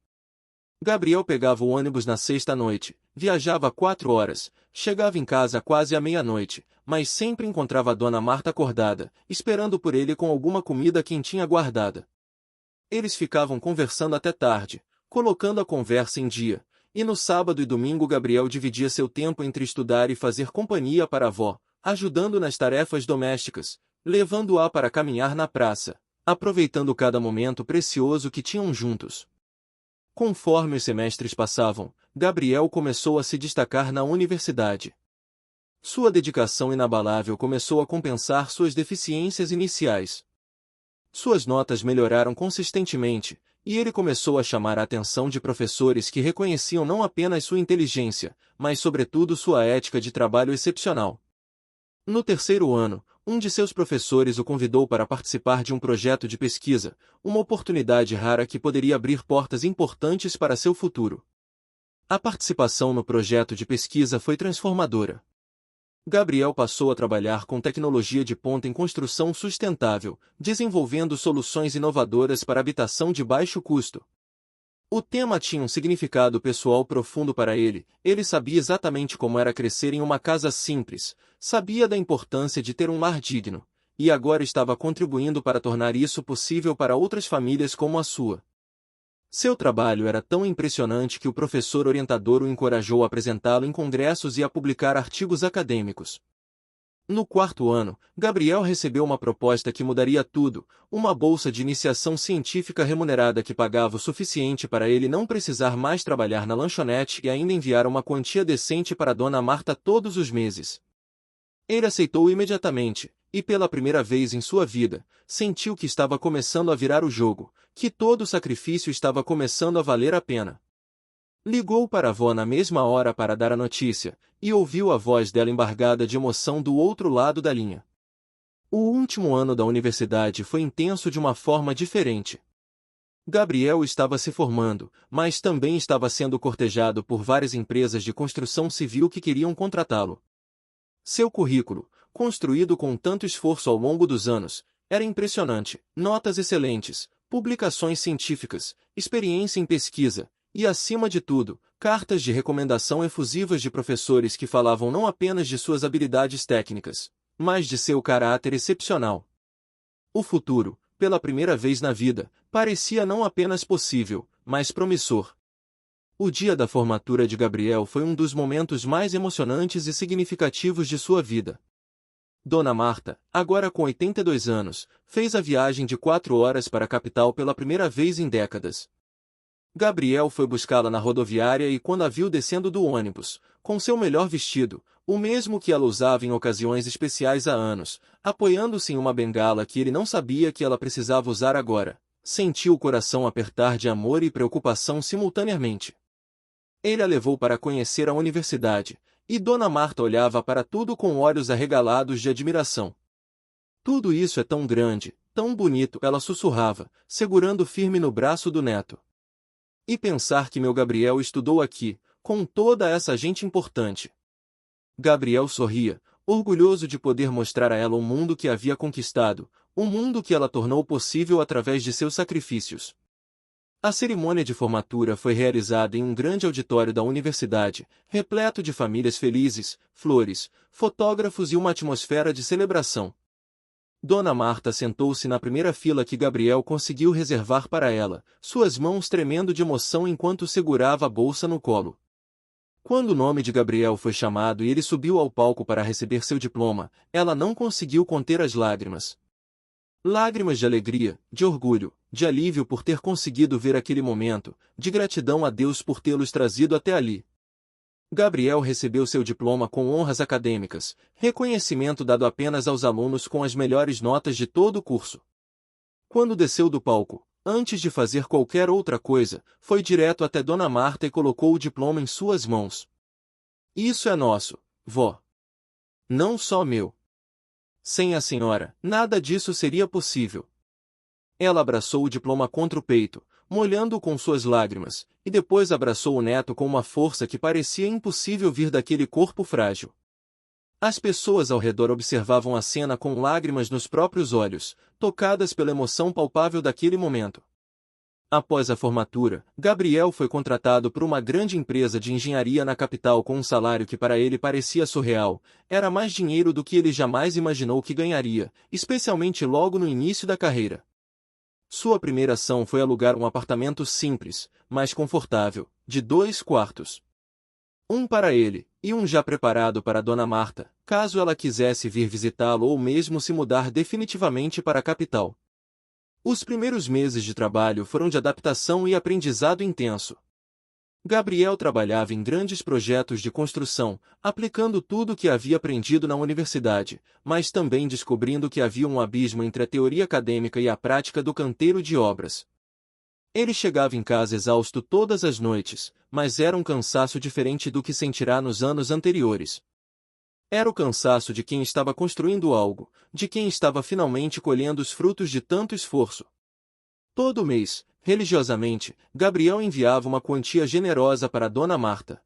[SPEAKER 1] Gabriel pegava o ônibus na sexta-noite, viajava 4 horas, chegava em casa quase à meia-noite, mas sempre encontrava a Dona Marta acordada, esperando por ele com alguma comida quentinha guardada. Eles ficavam conversando até tarde, colocando a conversa em dia, e no sábado e domingo Gabriel dividia seu tempo entre estudar e fazer companhia para a avó, ajudando nas tarefas domésticas, levando-a para caminhar na praça, aproveitando cada momento precioso que tinham juntos. Conforme os semestres passavam, Gabriel começou a se destacar na universidade. Sua dedicação inabalável começou a compensar suas deficiências iniciais. Suas notas melhoraram consistentemente, e ele começou a chamar a atenção de professores que reconheciam não apenas sua inteligência, mas sobretudo sua ética de trabalho excepcional. No terceiro ano, um de seus professores o convidou para participar de um projeto de pesquisa, uma oportunidade rara que poderia abrir portas importantes para seu futuro. A participação no projeto de pesquisa foi transformadora. Gabriel passou a trabalhar com tecnologia de ponta em construção sustentável, desenvolvendo soluções inovadoras para habitação de baixo custo. O tema tinha um significado pessoal profundo para ele, ele sabia exatamente como era crescer em uma casa simples, sabia da importância de ter um lar digno, e agora estava contribuindo para tornar isso possível para outras famílias como a sua. Seu trabalho era tão impressionante que o professor orientador o encorajou a apresentá-lo em congressos e a publicar artigos acadêmicos. No quarto ano, Gabriel recebeu uma proposta que mudaria tudo, uma bolsa de iniciação científica remunerada que pagava o suficiente para ele não precisar mais trabalhar na lanchonete e ainda enviar uma quantia decente para Dona Marta todos os meses. Ele aceitou imediatamente, e pela primeira vez em sua vida, sentiu que estava começando a virar o jogo, que todo o sacrifício estava começando a valer a pena. Ligou para a avó na mesma hora para dar a notícia, e ouviu a voz dela embargada de emoção do outro lado da linha. O último ano da universidade foi intenso de uma forma diferente. Gabriel estava se formando, mas também estava sendo cortejado por várias empresas de construção civil que queriam contratá-lo. Seu currículo, construído com tanto esforço ao longo dos anos, era impressionante, notas excelentes, publicações científicas, experiência em pesquisa, e acima de tudo, cartas de recomendação efusivas de professores que falavam não apenas de suas habilidades técnicas, mas de seu caráter excepcional. O futuro, pela primeira vez na vida, parecia não apenas possível, mas promissor. O dia da formatura de Gabriel foi um dos momentos mais emocionantes e significativos de sua vida. Dona Marta, agora com 82 anos, fez a viagem de 4 horas para a capital pela primeira vez em décadas. Gabriel foi buscá-la na rodoviária e quando a viu descendo do ônibus, com seu melhor vestido, o mesmo que ela usava em ocasiões especiais há anos, apoiando-se em uma bengala que ele não sabia que ela precisava usar agora, sentiu o coração apertar de amor e preocupação simultaneamente. Ele a levou para conhecer a universidade, e Dona Marta olhava para tudo com olhos arregalados de admiração. Tudo isso é tão grande, tão bonito, ela sussurrava, segurando firme no braço do neto. E pensar que meu Gabriel estudou aqui, com toda essa gente importante. Gabriel sorria, orgulhoso de poder mostrar a ela o mundo que havia conquistado, um mundo que ela tornou possível através de seus sacrifícios. A cerimônia de formatura foi realizada em um grande auditório da universidade, repleto de famílias felizes, flores, fotógrafos e uma atmosfera de celebração. Dona Marta sentou-se na primeira fila que Gabriel conseguiu reservar para ela, suas mãos tremendo de emoção enquanto segurava a bolsa no colo. Quando o nome de Gabriel foi chamado e ele subiu ao palco para receber seu diploma, ela não conseguiu conter as lágrimas. Lágrimas de alegria, de orgulho, de alívio por ter conseguido ver aquele momento, de gratidão a Deus por tê-los trazido até ali. Gabriel recebeu seu diploma com honras acadêmicas, reconhecimento dado apenas aos alunos com as melhores notas de todo o curso. Quando desceu do palco, antes de fazer qualquer outra coisa, foi direto até Dona Marta e colocou o diploma em suas mãos. Isso é nosso, vó. Não só meu. Sem a senhora, nada disso seria possível. Ela abraçou o diploma contra o peito, molhando-o com suas lágrimas, e depois abraçou o neto com uma força que parecia impossível vir daquele corpo frágil. As pessoas ao redor observavam a cena com lágrimas nos próprios olhos, tocadas pela emoção palpável daquele momento. Após a formatura, Gabriel foi contratado por uma grande empresa de engenharia na capital com um salário que para ele parecia surreal. Era mais dinheiro do que ele jamais imaginou que ganharia, especialmente logo no início da carreira. Sua primeira ação foi alugar um apartamento simples, mas confortável, de 2 quartos. Um para ele, e um já preparado para Dona Marta, caso ela quisesse vir visitá-lo ou mesmo se mudar definitivamente para a capital. Os primeiros meses de trabalho foram de adaptação e aprendizado intenso. Gabriel trabalhava em grandes projetos de construção, aplicando tudo o que havia aprendido na universidade, mas também descobrindo que havia um abismo entre a teoria acadêmica e a prática do canteiro de obras. Ele chegava em casa exausto todas as noites, mas era um cansaço diferente do que sentirá nos anos anteriores. Era o cansaço de quem estava construindo algo, de quem estava finalmente colhendo os frutos de tanto esforço. Todo mês, religiosamente, Gabriel enviava uma quantia generosa para Dona Marta.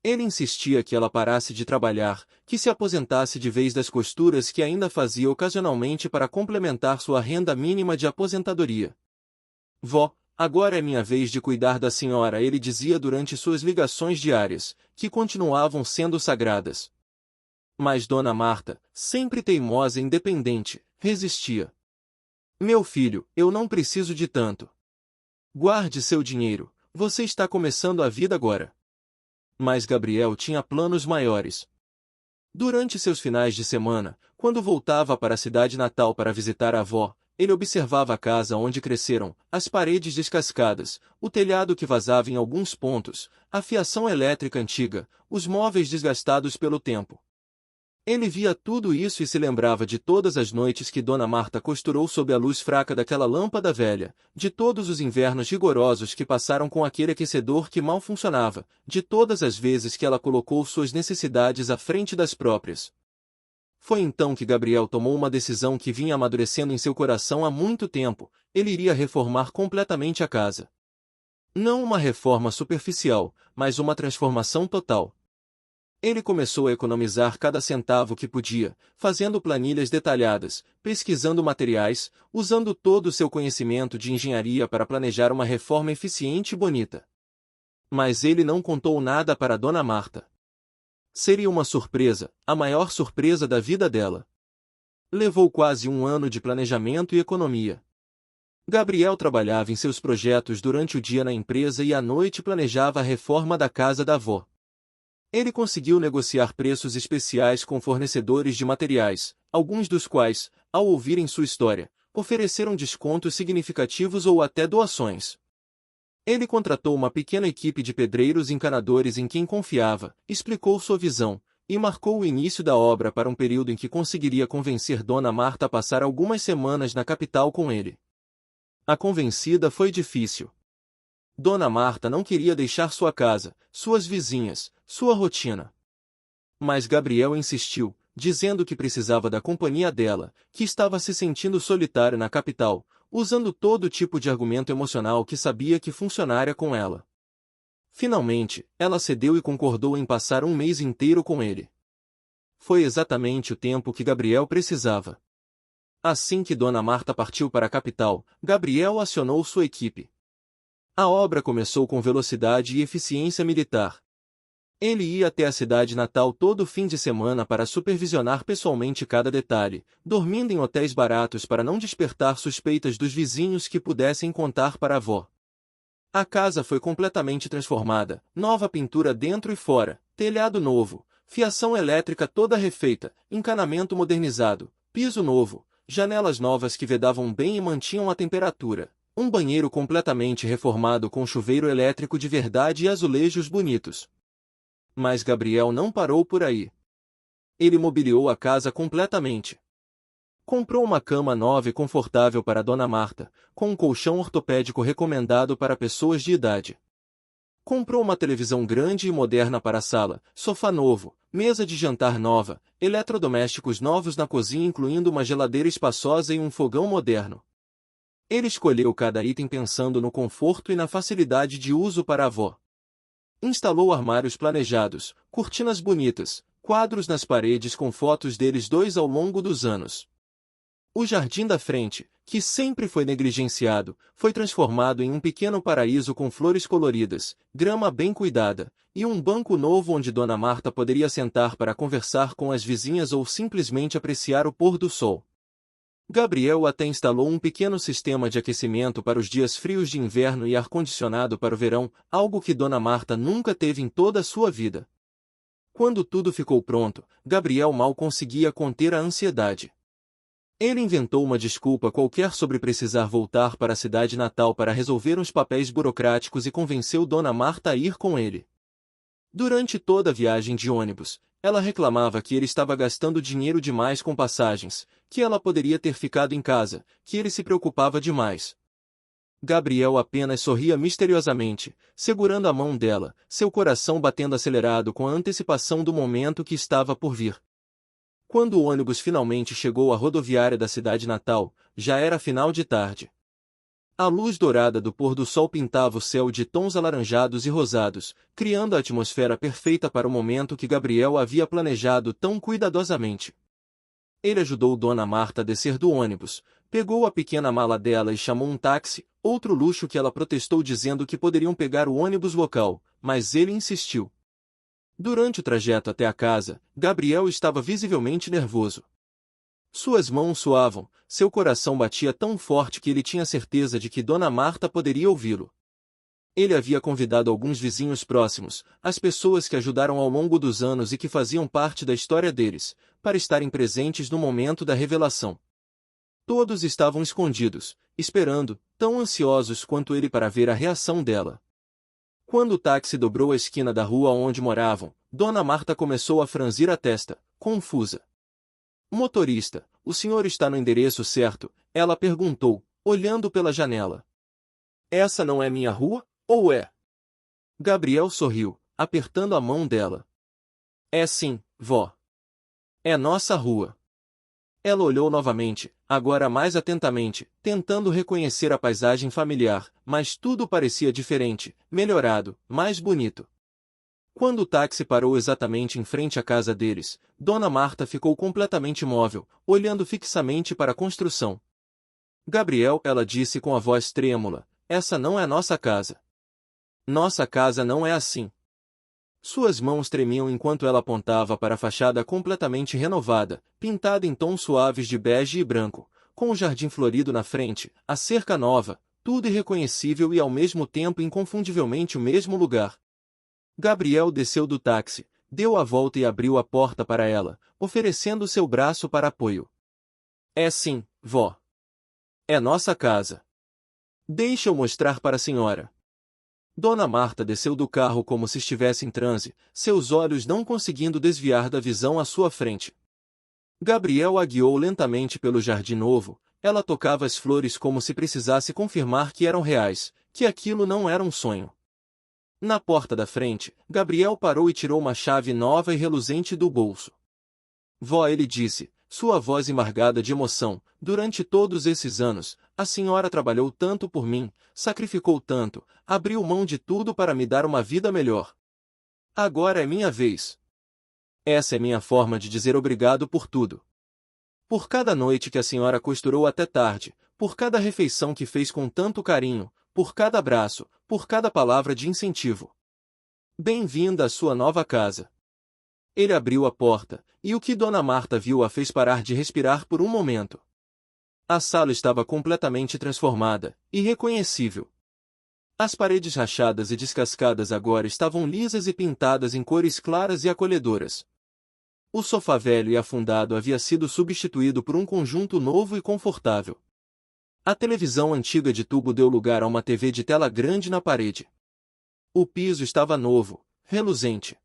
[SPEAKER 1] Ele insistia que ela parasse de trabalhar, que se aposentasse de vez das costuras que ainda fazia ocasionalmente para complementar sua renda mínima de aposentadoria. Vó, agora é minha vez de cuidar da senhora, ele dizia durante suas ligações diárias, que continuavam sendo sagradas. Mas Dona Marta, sempre teimosa e independente, resistia. Meu filho, eu não preciso de tanto. Guarde seu dinheiro, você está começando a vida agora. Mas Gabriel tinha planos maiores. Durante seus finais de semana, quando voltava para a cidade natal para visitar a avó, ele observava a casa onde cresceram, as paredes descascadas, o telhado que vazava em alguns pontos, a fiação elétrica antiga, os móveis desgastados pelo tempo. Ele via tudo isso e se lembrava de todas as noites que Dona Marta costurou sob a luz fraca daquela lâmpada velha, de todos os invernos rigorosos que passaram com aquele aquecedor que mal funcionava, de todas as vezes que ela colocou suas necessidades à frente das próprias. Foi então que Gabriel tomou uma decisão que vinha amadurecendo em seu coração há muito tempo: ele iria reformar completamente a casa. Não uma reforma superficial, mas uma transformação total. Ele começou a economizar cada centavo que podia, fazendo planilhas detalhadas, pesquisando materiais, usando todo o seu conhecimento de engenharia para planejar uma reforma eficiente e bonita. Mas ele não contou nada para Dona Marta. Seria uma surpresa, a maior surpresa da vida dela. Levou quase 1 ano de planejamento e economia. Gabriel trabalhava em seus projetos durante o dia na empresa e à noite planejava a reforma da casa da avó. Ele conseguiu negociar preços especiais com fornecedores de materiais, alguns dos quais, ao ouvirem sua história, ofereceram descontos significativos ou até doações. Ele contratou uma pequena equipe de pedreiros e encanadores em quem confiava, explicou sua visão, e marcou o início da obra para um período em que conseguiria convencer Dona Marta a passar algumas semanas na capital com ele. A convencida foi difícil. Dona Marta não queria deixar sua casa, suas vizinhas, sua rotina. Mas Gabriel insistiu, dizendo que precisava da companhia dela, que estava se sentindo solitário na capital, usando todo tipo de argumento emocional que sabia que funcionaria com ela. Finalmente, ela cedeu e concordou em passar um mês inteiro com ele. Foi exatamente o tempo que Gabriel precisava. Assim que Dona Marta partiu para a capital, Gabriel acionou sua equipe. A obra começou com velocidade e eficiência militar. Ele ia até a cidade natal todo fim de semana para supervisionar pessoalmente cada detalhe, dormindo em hotéis baratos para não despertar suspeitas dos vizinhos que pudessem contar para a avó. A casa foi completamente transformada, nova pintura dentro e fora, telhado novo, fiação elétrica toda refeita, encanamento modernizado, piso novo, janelas novas que vedavam bem e mantinham a temperatura, um banheiro completamente reformado com chuveiro elétrico de verdade e azulejos bonitos. Mas Gabriel não parou por aí. Ele mobiliou a casa completamente. Comprou uma cama nova e confortável para Dona Marta, com um colchão ortopédico recomendado para pessoas de idade. Comprou uma televisão grande e moderna para a sala, sofá novo, mesa de jantar nova, eletrodomésticos novos na cozinha incluindo uma geladeira espaçosa e um fogão moderno. Ele escolheu cada item pensando no conforto e na facilidade de uso para a avó. Instalou armários planejados, cortinas bonitas, quadros nas paredes com fotos deles dois ao longo dos anos. O jardim da frente, que sempre foi negligenciado, foi transformado em um pequeno paraíso com flores coloridas, grama bem cuidada, e um banco novo onde Dona Marta poderia sentar para conversar com as vizinhas ou simplesmente apreciar o pôr do sol. Gabriel até instalou um pequeno sistema de aquecimento para os dias frios de inverno e ar-condicionado para o verão, algo que Dona Marta nunca teve em toda a sua vida. Quando tudo ficou pronto, Gabriel mal conseguia conter a ansiedade. Ele inventou uma desculpa qualquer sobre precisar voltar para a cidade natal para resolver uns papéis burocráticos e convenceu Dona Marta a ir com ele. Durante toda a viagem de ônibus, ela reclamava que ele estava gastando dinheiro demais com passagens, que ela poderia ter ficado em casa, que ele se preocupava demais. Gabriel apenas sorria misteriosamente, segurando a mão dela, seu coração batendo acelerado com a antecipação do momento que estava por vir. Quando o ônibus finalmente chegou à rodoviária da cidade natal, já era final de tarde. A luz dourada do pôr do sol pintava o céu de tons alaranjados e rosados, criando a atmosfera perfeita para o momento que Gabriel havia planejado tão cuidadosamente. Ele ajudou Dona Marta a descer do ônibus, pegou a pequena mala dela e chamou um táxi, outro luxo que ela protestou dizendo que poderiam pegar o ônibus local, mas ele insistiu. Durante o trajeto até a casa, Gabriel estava visivelmente nervoso. Suas mãos suavam, seu coração batia tão forte que ele tinha certeza de que Dona Marta poderia ouvi-lo. Ele havia convidado alguns vizinhos próximos, as pessoas que ajudaram ao longo dos anos e que faziam parte da história deles, para estarem presentes no momento da revelação. Todos estavam escondidos, esperando, tão ansiosos quanto ele para ver a reação dela. Quando o táxi dobrou a esquina da rua onde moravam, Dona Marta começou a franzir a testa, confusa. Motorista, o senhor está no endereço certo? Ela perguntou, olhando pela janela. Essa não é minha rua, ou é? Gabriel sorriu, apertando a mão dela. É sim, vó. É nossa rua. Ela olhou novamente, agora mais atentamente, tentando reconhecer a paisagem familiar, mas tudo parecia diferente, melhorado, mais bonito. Quando o táxi parou exatamente em frente à casa deles, Dona Marta ficou completamente imóvel, olhando fixamente para a construção. Gabriel, ela disse com a voz trêmula, essa não é nossa casa. Nossa casa não é assim. Suas mãos tremiam enquanto ela apontava para a fachada completamente renovada, pintada em tons suaves de bege e branco, com o jardim florido na frente, a cerca nova, tudo irreconhecível e ao mesmo tempo inconfundivelmente o mesmo lugar. Gabriel desceu do táxi, deu a volta e abriu a porta para ela, oferecendo seu braço para apoio. É sim, vó. É nossa casa. Deixa eu mostrar para a senhora. Dona Marta desceu do carro como se estivesse em transe, seus olhos não conseguindo desviar da visão à sua frente. Gabriel a guiou lentamente pelo jardim novo, ela tocava as flores como se precisasse confirmar que eram reais, que aquilo não era um sonho. Na porta da frente, Gabriel parou e tirou uma chave nova e reluzente do bolso. Vó, ele disse, sua voz embargada de emoção, durante todos esses anos, a senhora trabalhou tanto por mim, sacrificou tanto, abriu mão de tudo para me dar uma vida melhor. Agora é minha vez. Essa é minha forma de dizer obrigado por tudo. Por cada noite que a senhora costurou até tarde, por cada refeição que fez com tanto carinho, por cada abraço, por cada palavra de incentivo. Bem-vinda à sua nova casa. Ele abriu a porta, e o que Dona Marta viu a fez parar de respirar por um momento. A sala estava completamente transformada, irreconhecível. As paredes rachadas e descascadas agora estavam lisas e pintadas em cores claras e acolhedoras. O sofá velho e afundado havia sido substituído por um conjunto novo e confortável. A televisão antiga de tubo deu lugar a uma TV de tela grande na parede. O piso estava novo, reluzente.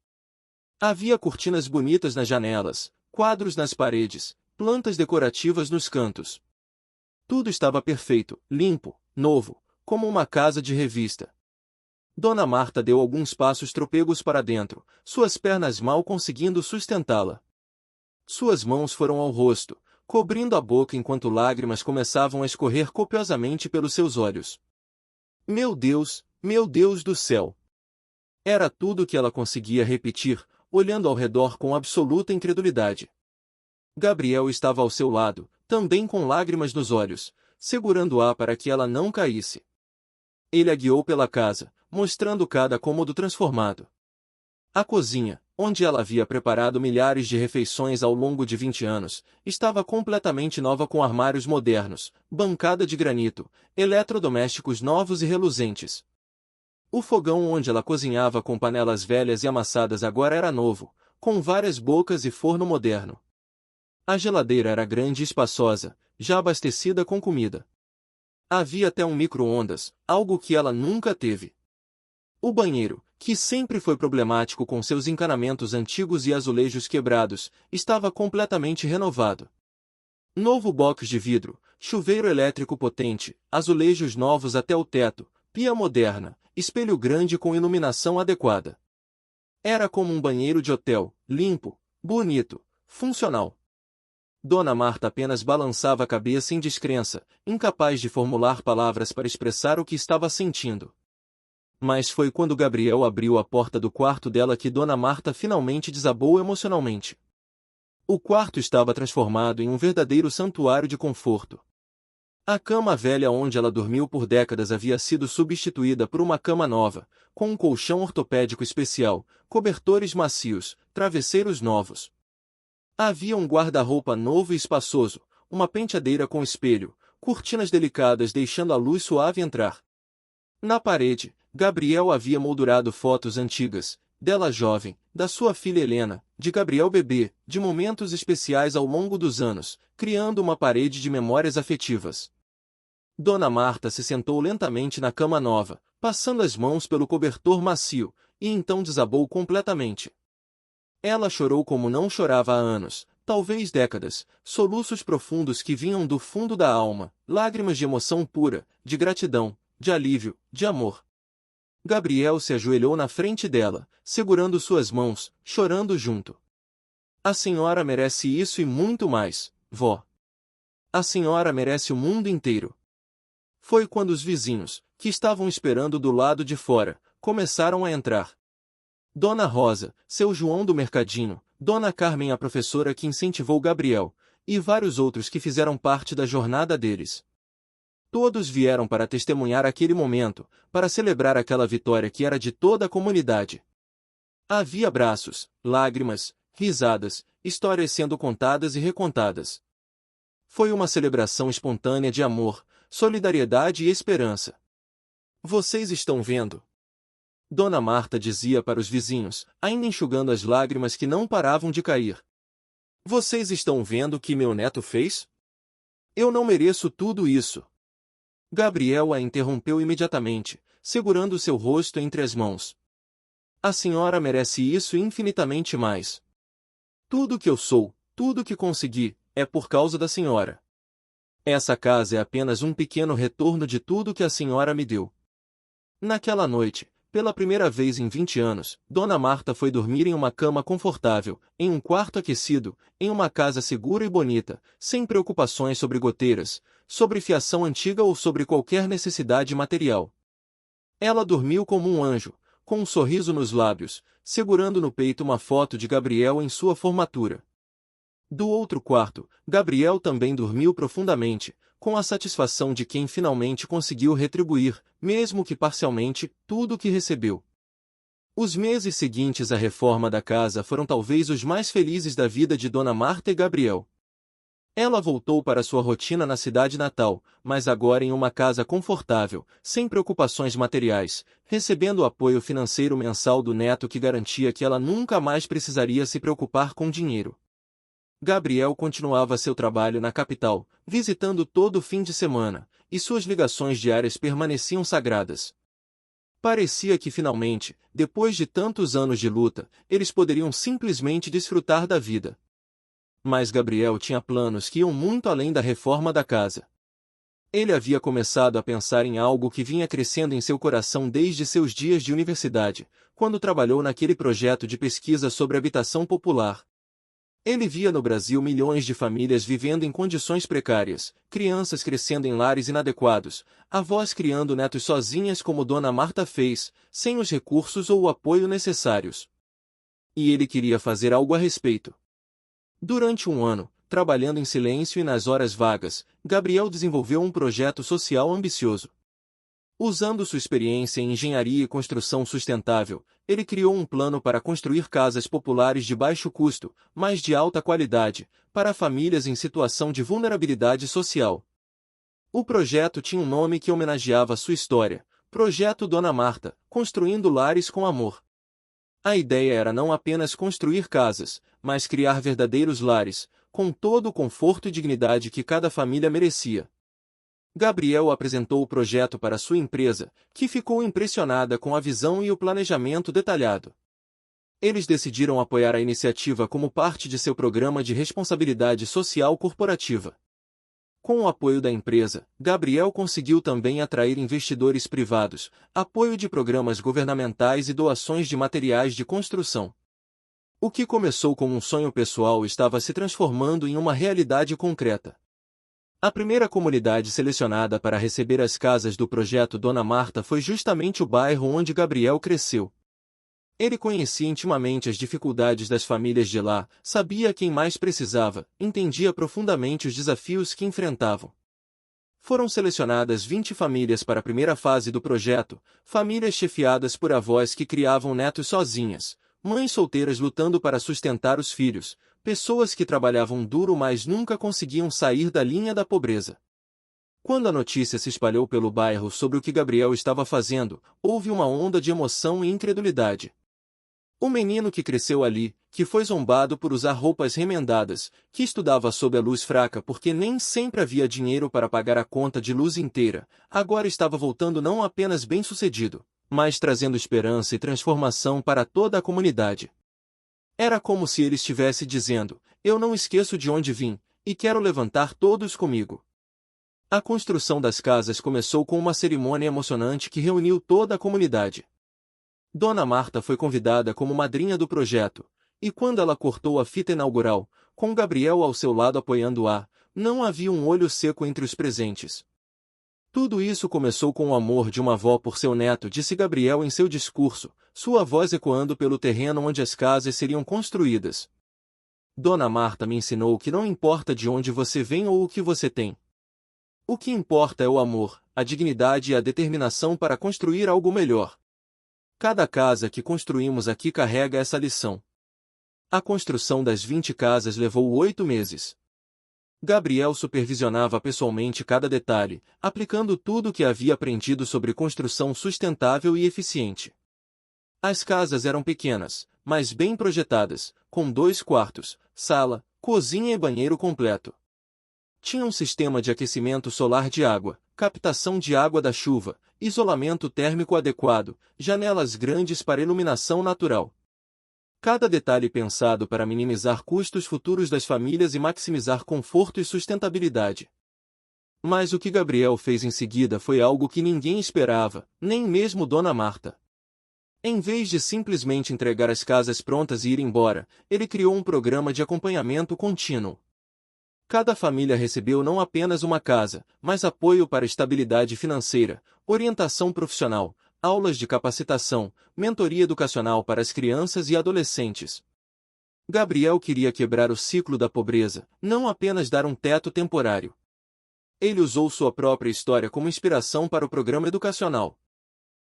[SPEAKER 1] Havia cortinas bonitas nas janelas, quadros nas paredes, plantas decorativas nos cantos. Tudo estava perfeito, limpo, novo, como uma casa de revista. Dona Marta deu alguns passos trôpegos para dentro, suas pernas mal conseguindo sustentá-la. Suas mãos foram ao rosto, cobrindo a boca enquanto lágrimas começavam a escorrer copiosamente pelos seus olhos. Meu Deus do céu! Era tudo o que ela conseguia repetir, olhando ao redor com absoluta incredulidade. Gabriel estava ao seu lado, também com lágrimas nos olhos, segurando-a para que ela não caísse. Ele a guiou pela casa, mostrando cada cômodo transformado. A cozinha, onde ela havia preparado milhares de refeições ao longo de 20 anos, estava completamente nova com armários modernos, bancada de granito, eletrodomésticos novos e reluzentes. O fogão onde ela cozinhava com panelas velhas e amassadas agora era novo, com várias bocas e forno moderno. A geladeira era grande e espaçosa, já abastecida com comida. Havia até um micro-ondas, algo que ela nunca teve. O banheiro, que sempre foi problemático com seus encanamentos antigos e azulejos quebrados, estava completamente renovado. Novo box de vidro, chuveiro elétrico potente, azulejos novos até o teto, pia moderna, espelho grande com iluminação adequada. Era como um banheiro de hotel, limpo, bonito, funcional. Dona Marta apenas balançava a cabeça em descrença, incapaz de formular palavras para expressar o que estava sentindo. Mas foi quando Gabriel abriu a porta do quarto dela que Dona Marta finalmente desabou emocionalmente. O quarto estava transformado em um verdadeiro santuário de conforto. A cama velha onde ela dormiu por décadas havia sido substituída por uma cama nova, com um colchão ortopédico especial, cobertores macios, travesseiros novos. Havia um guarda-roupa novo e espaçoso, uma penteadeira com espelho, cortinas delicadas deixando a luz suave entrar. Na parede, Gabriel havia moldurado fotos antigas, dela jovem, da sua filha Helena, de Gabriel bebê, de momentos especiais ao longo dos anos, criando uma parede de memórias afetivas. Dona Marta se sentou lentamente na cama nova, passando as mãos pelo cobertor macio, e então desabou completamente. Ela chorou como não chorava há anos, talvez décadas, soluços profundos que vinham do fundo da alma, lágrimas de emoção pura, de gratidão, de alívio, de amor. Gabriel se ajoelhou na frente dela, segurando suas mãos, chorando junto. A senhora merece isso e muito mais, vó. A senhora merece o mundo inteiro. Foi quando os vizinhos, que estavam esperando do lado de fora, começaram a entrar. Dona Rosa, seu João do mercadinho, Dona Carmen a professora que incentivou Gabriel, e vários outros que fizeram parte da jornada deles. Todos vieram para testemunhar aquele momento, para celebrar aquela vitória que era de toda a comunidade. Havia abraços, lágrimas, risadas, histórias sendo contadas e recontadas. Foi uma celebração espontânea de amor, solidariedade e esperança. Vocês estão vendo? Dona Marta dizia para os vizinhos, ainda enxugando as lágrimas que não paravam de cair. Vocês estão vendo o que meu neto fez? Eu não mereço tudo isso. Gabriel a interrompeu imediatamente, segurando seu rosto entre as mãos. A senhora merece isso e infinitamente mais. Tudo que eu sou, tudo que consegui, é por causa da senhora. Essa casa é apenas um pequeno retorno de tudo que a senhora me deu. Naquela noite, pela primeira vez em 20 anos, Dona Marta foi dormir em uma cama confortável, em um quarto aquecido, em uma casa segura e bonita, sem preocupações sobre goteiras, sobre fiação antiga ou sobre qualquer necessidade material. Ela dormiu como um anjo, com um sorriso nos lábios, segurando no peito uma foto de Gabriel em sua formatura. Do outro quarto, Gabriel também dormiu profundamente, com a satisfação de quem finalmente conseguiu retribuir, mesmo que parcialmente, tudo o que recebeu. Os meses seguintes à reforma da casa foram talvez os mais felizes da vida de Dona Marta e Gabriel. Ela voltou para sua rotina na cidade natal, mas agora em uma casa confortável, sem preocupações materiais, recebendo o apoio financeiro mensal do neto que garantia que ela nunca mais precisaria se preocupar com dinheiro. Gabriel continuava seu trabalho na capital, visitando todo fim de semana, e suas ligações diárias permaneciam sagradas. Parecia que finalmente, depois de tantos anos de luta, eles poderiam simplesmente desfrutar da vida. Mas Gabriel tinha planos que iam muito além da reforma da casa. Ele havia começado a pensar em algo que vinha crescendo em seu coração desde seus dias de universidade, quando trabalhou naquele projeto de pesquisa sobre habitação popular. Ele via no Brasil milhões de famílias vivendo em condições precárias, crianças crescendo em lares inadequados, avós criando netos sozinhas como Dona Marta fez, sem os recursos ou o apoio necessários. E ele queria fazer algo a respeito. Durante um ano, trabalhando em silêncio e nas horas vagas, Gabriel desenvolveu um projeto social ambicioso. Usando sua experiência em engenharia e construção sustentável, ele criou um plano para construir casas populares de baixo custo, mas de alta qualidade, para famílias em situação de vulnerabilidade social. O projeto tinha um nome que homenageava sua história: Projeto Dona Marta, Construindo Lares com Amor. A ideia era não apenas construir casas, mas criar verdadeiros lares, com todo o conforto e dignidade que cada família merecia. Gabriel apresentou o projeto para sua empresa, que ficou impressionada com a visão e o planejamento detalhado. Eles decidiram apoiar a iniciativa como parte de seu programa de responsabilidade social corporativa. Com o apoio da empresa, Gabriel conseguiu também atrair investidores privados, apoio de programas governamentais e doações de materiais de construção. O que começou como um sonho pessoal estava se transformando em uma realidade concreta. A primeira comunidade selecionada para receber as casas do projeto Dona Marta foi justamente o bairro onde Gabriel cresceu. Ele conhecia intimamente as dificuldades das famílias de lá, sabia quem mais precisava, entendia profundamente os desafios que enfrentavam. Foram selecionadas 20 famílias para a primeira fase do projeto, famílias chefiadas por avós que criavam netos sozinhas, mães solteiras lutando para sustentar os filhos, pessoas que trabalhavam duro mas nunca conseguiam sair da linha da pobreza. Quando a notícia se espalhou pelo bairro sobre o que Gabriel estava fazendo, houve uma onda de emoção e incredulidade. O menino que cresceu ali, que foi zombado por usar roupas remendadas, que estudava sob a luz fraca porque nem sempre havia dinheiro para pagar a conta de luz inteira, agora estava voltando não apenas bem-sucedido, mas trazendo esperança e transformação para toda a comunidade. Era como se ele estivesse dizendo: eu não esqueço de onde vim, e quero levantar todos comigo. A construção das casas começou com uma cerimônia emocionante que reuniu toda a comunidade. Dona Marta foi convidada como madrinha do projeto, e quando ela cortou a fita inaugural, com Gabriel ao seu lado apoiando-a, não havia um olho seco entre os presentes. Tudo isso começou com o amor de uma avó por seu neto, disse Gabriel em seu discurso, sua voz ecoando pelo terreno onde as casas seriam construídas. Dona Marta me ensinou que não importa de onde você vem ou o que você tem. O que importa é o amor, a dignidade e a determinação para construir algo melhor. Cada casa que construímos aqui carrega essa lição. A construção das 20 casas levou 8 meses. Gabriel supervisionava pessoalmente cada detalhe, aplicando tudo o que havia aprendido sobre construção sustentável e eficiente. As casas eram pequenas, mas bem projetadas, com 2 quartos, sala, cozinha e banheiro completo. Tinha um sistema de aquecimento solar de água, captação de água da chuva, isolamento térmico adequado, janelas grandes para iluminação natural. Cada detalhe pensado para minimizar custos futuros das famílias e maximizar conforto e sustentabilidade. Mas o que Gabriel fez em seguida foi algo que ninguém esperava, nem mesmo Dona Marta. Em vez de simplesmente entregar as casas prontas e ir embora, ele criou um programa de acompanhamento contínuo. Cada família recebeu não apenas uma casa, mas apoio para estabilidade financeira, orientação profissional, aulas de capacitação, mentoria educacional para as crianças e adolescentes. Gabriel queria quebrar o ciclo da pobreza, não apenas dar um teto temporário. Ele usou sua própria história como inspiração para o programa educacional.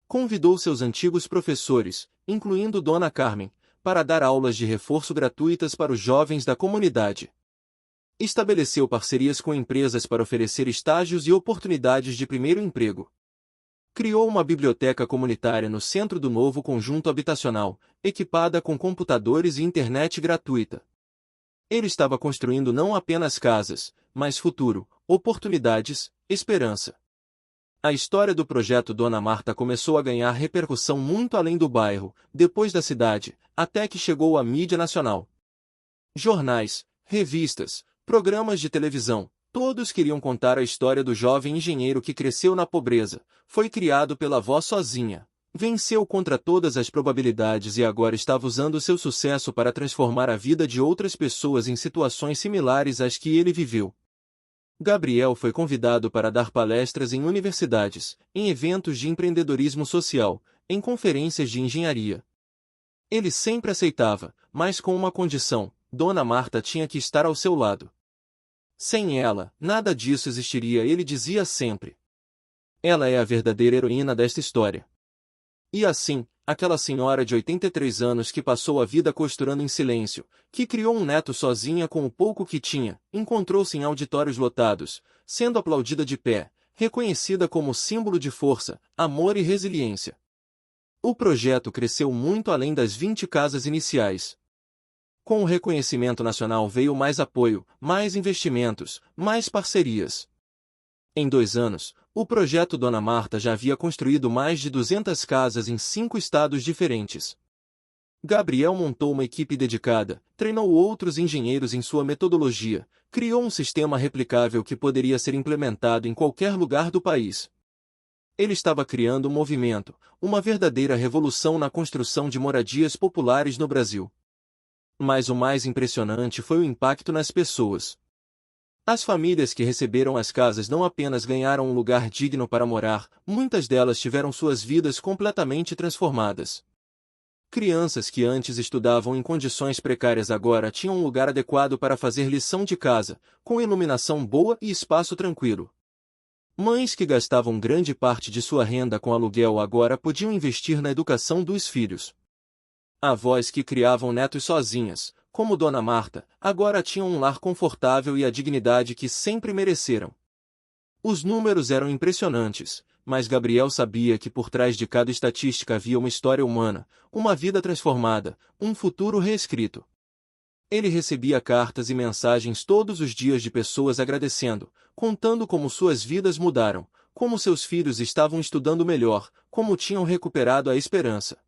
[SPEAKER 1] Convidou seus antigos professores, incluindo Dona Carmen, para dar aulas de reforço gratuitas para os jovens da comunidade. Estabeleceu parcerias com empresas para oferecer estágios e oportunidades de primeiro emprego. Criou uma biblioteca comunitária no centro do novo conjunto habitacional, equipada com computadores e internet gratuita. Ele estava construindo não apenas casas, mas futuro, oportunidades, esperança. A história do projeto Dona Marta começou a ganhar repercussão muito além do bairro, depois da cidade, até que chegou à mídia nacional. Jornais, revistas, programas de televisão, todos queriam contar a história do jovem engenheiro que cresceu na pobreza, foi criado pela avó sozinha, venceu contra todas as probabilidades e agora estava usando seu sucesso para transformar a vida de outras pessoas em situações similares às que ele viveu. Gabriel foi convidado para dar palestras em universidades, em eventos de empreendedorismo social, em conferências de engenharia. Ele sempre aceitava, mas com uma condição: Dona Marta tinha que estar ao seu lado. Sem ela, nada disso existiria, ele dizia sempre. Ela é a verdadeira heroína desta história. E assim, aquela senhora de 83 anos que passou a vida costurando em silêncio, que criou um neto sozinha com o pouco que tinha, encontrou-se em auditórios lotados, sendo aplaudida de pé, reconhecida como símbolo de força, amor e resiliência. O projeto cresceu muito além das 20 casas iniciais. Com o reconhecimento nacional veio mais apoio, mais investimentos, mais parcerias. Em 2 anos, o projeto Dona Marta já havia construído mais de 200 casas em 5 estados diferentes. Gabriel montou uma equipe dedicada, treinou outros engenheiros em sua metodologia, criou um sistema replicável que poderia ser implementado em qualquer lugar do país. Ele estava criando um movimento, uma verdadeira revolução na construção de moradias populares no Brasil. Mas o mais impressionante foi o impacto nas pessoas. As famílias que receberam as casas não apenas ganharam um lugar digno para morar, muitas delas tiveram suas vidas completamente transformadas. Crianças que antes estudavam em condições precárias agora tinham um lugar adequado para fazer lição de casa, com iluminação boa e espaço tranquilo. Mães que gastavam grande parte de sua renda com aluguel agora podiam investir na educação dos filhos. Avós que criavam netos sozinhas, como Dona Marta, agora tinham um lar confortável e a dignidade que sempre mereceram. Os números eram impressionantes, mas Gabriel sabia que por trás de cada estatística havia uma história humana, uma vida transformada, um futuro reescrito. Ele recebia cartas e mensagens todos os dias de pessoas agradecendo, contando como suas vidas mudaram, como seus filhos estavam estudando melhor, como tinham recuperado a esperança.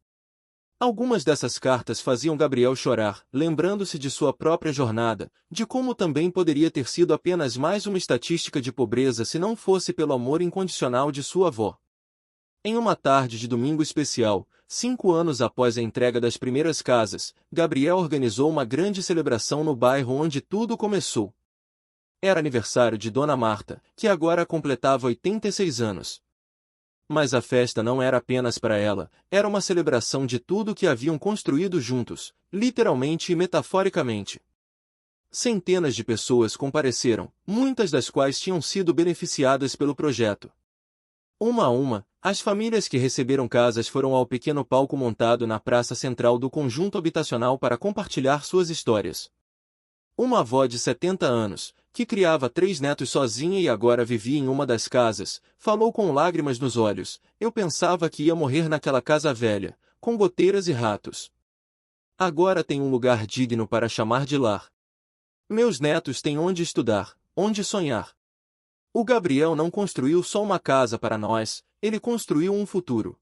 [SPEAKER 1] Algumas dessas cartas faziam Gabriel chorar, lembrando-se de sua própria jornada, de como também poderia ter sido apenas mais uma estatística de pobreza se não fosse pelo amor incondicional de sua avó. Em uma tarde de domingo especial, 5 anos após a entrega das primeiras casas, Gabriel organizou uma grande celebração no bairro onde tudo começou. Era aniversário de Dona Marta, que agora completava 86 anos. Mas a festa não era apenas para ela, era uma celebração de tudo que haviam construído juntos, literalmente e metaforicamente. Centenas de pessoas compareceram, muitas das quais tinham sido beneficiadas pelo projeto. Uma a uma, as famílias que receberam casas foram ao pequeno palco montado na praça central do conjunto habitacional para compartilhar suas histórias. Uma avó de 70 anos, que criava 3 netos sozinha e agora vivia em uma das casas, falou com lágrimas nos olhos: "Eu pensava que ia morrer naquela casa velha, com goteiras e ratos. Agora tenho um lugar digno para chamar de lar. Meus netos têm onde estudar, onde sonhar." O Gabriel não construiu só uma casa para nós, ele construiu um futuro.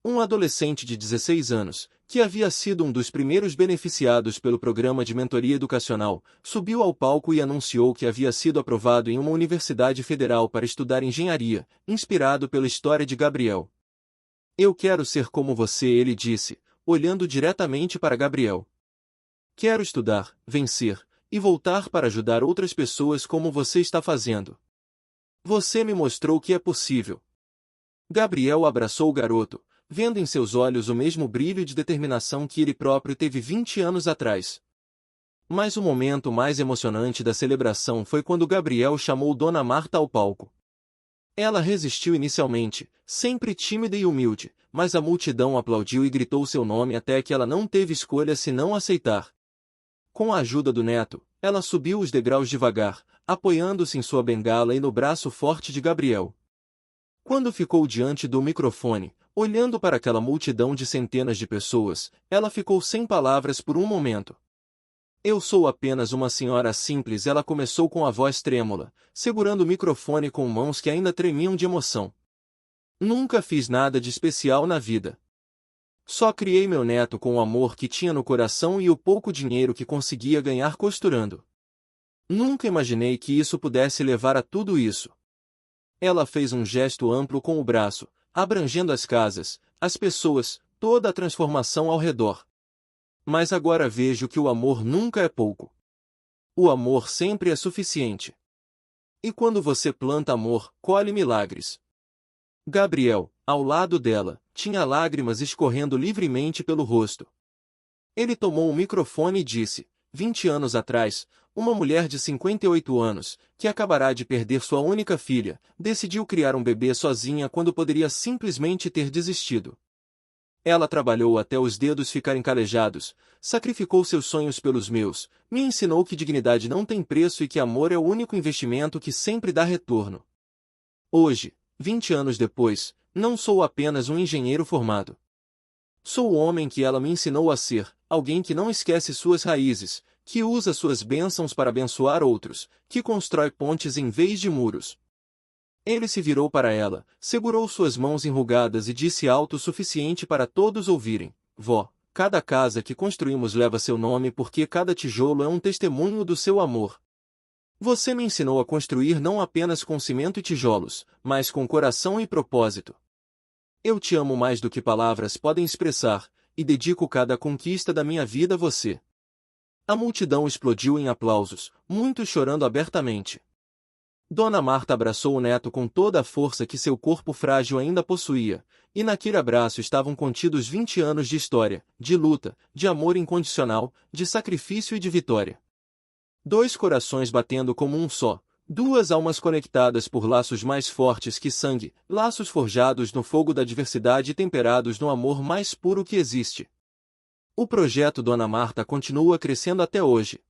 [SPEAKER 1] Um adolescente de 16 anos, que havia sido um dos primeiros beneficiados pelo programa de mentoria educacional, subiu ao palco e anunciou que havia sido aprovado em uma universidade federal para estudar engenharia, inspirado pela história de Gabriel. Eu quero ser como você, ele disse, olhando diretamente para Gabriel. Quero estudar, vencer, e voltar para ajudar outras pessoas como você está fazendo. Você me mostrou que é possível. Gabriel abraçou o garoto, vendo em seus olhos o mesmo brilho de determinação que ele próprio teve 20 anos atrás. Mas o momento mais emocionante da celebração foi quando Gabriel chamou Dona Marta ao palco. Ela resistiu inicialmente, sempre tímida e humilde, mas a multidão aplaudiu e gritou seu nome até que ela não teve escolha senão aceitar. Com a ajuda do neto, ela subiu os degraus devagar, apoiando-se em sua bengala e no braço forte de Gabriel. Quando ficou diante do microfone, olhando para aquela multidão de centenas de pessoas, ela ficou sem palavras por um momento. Eu sou apenas uma senhora simples, ela começou com a voz trêmula, segurando o microfone com mãos que ainda tremiam de emoção. Nunca fiz nada de especial na vida. Só criei meu neto com o amor que tinha no coração e o pouco dinheiro que conseguia ganhar costurando. Nunca imaginei que isso pudesse levar a tudo isso. Ela fez um gesto amplo com o braço, abrangendo as casas, as pessoas, toda a transformação ao redor. Mas agora vejo que o amor nunca é pouco. O amor sempre é suficiente. E quando você planta amor, colhe milagres. Gabriel, ao lado dela, tinha lágrimas escorrendo livremente pelo rosto. Ele tomou o microfone e disse: 20 anos atrás, uma mulher de 58 anos, que acabará de perder sua única filha, decidiu criar um bebê sozinha quando poderia simplesmente ter desistido. Ela trabalhou até os dedos ficarem calejados, sacrificou seus sonhos pelos meus, me ensinou que dignidade não tem preço e que amor é o único investimento que sempre dá retorno. Hoje, 20 anos depois, não sou apenas um engenheiro formado. Sou o homem que ela me ensinou a ser, alguém que não esquece suas raízes, que usa suas bênçãos para abençoar outros, que constrói pontes em vez de muros. Ele se virou para ela, segurou suas mãos enrugadas e disse alto o suficiente para todos ouvirem: Vó, cada casa que construímos leva seu nome porque cada tijolo é um testemunho do seu amor. Você me ensinou a construir não apenas com cimento e tijolos, mas com coração e propósito. Eu te amo mais do que palavras podem expressar, e dedico cada conquista da minha vida a você. A multidão explodiu em aplausos, muitos chorando abertamente. Dona Marta abraçou o neto com toda a força que seu corpo frágil ainda possuía, e naquele abraço estavam contidos 20 anos de história, de luta, de amor incondicional, de sacrifício e de vitória. Dois corações batendo como um só, duas almas conectadas por laços mais fortes que sangue, laços forjados no fogo da diversidade e temperados no amor mais puro que existe. O projeto Dona Marta continua crescendo até hoje.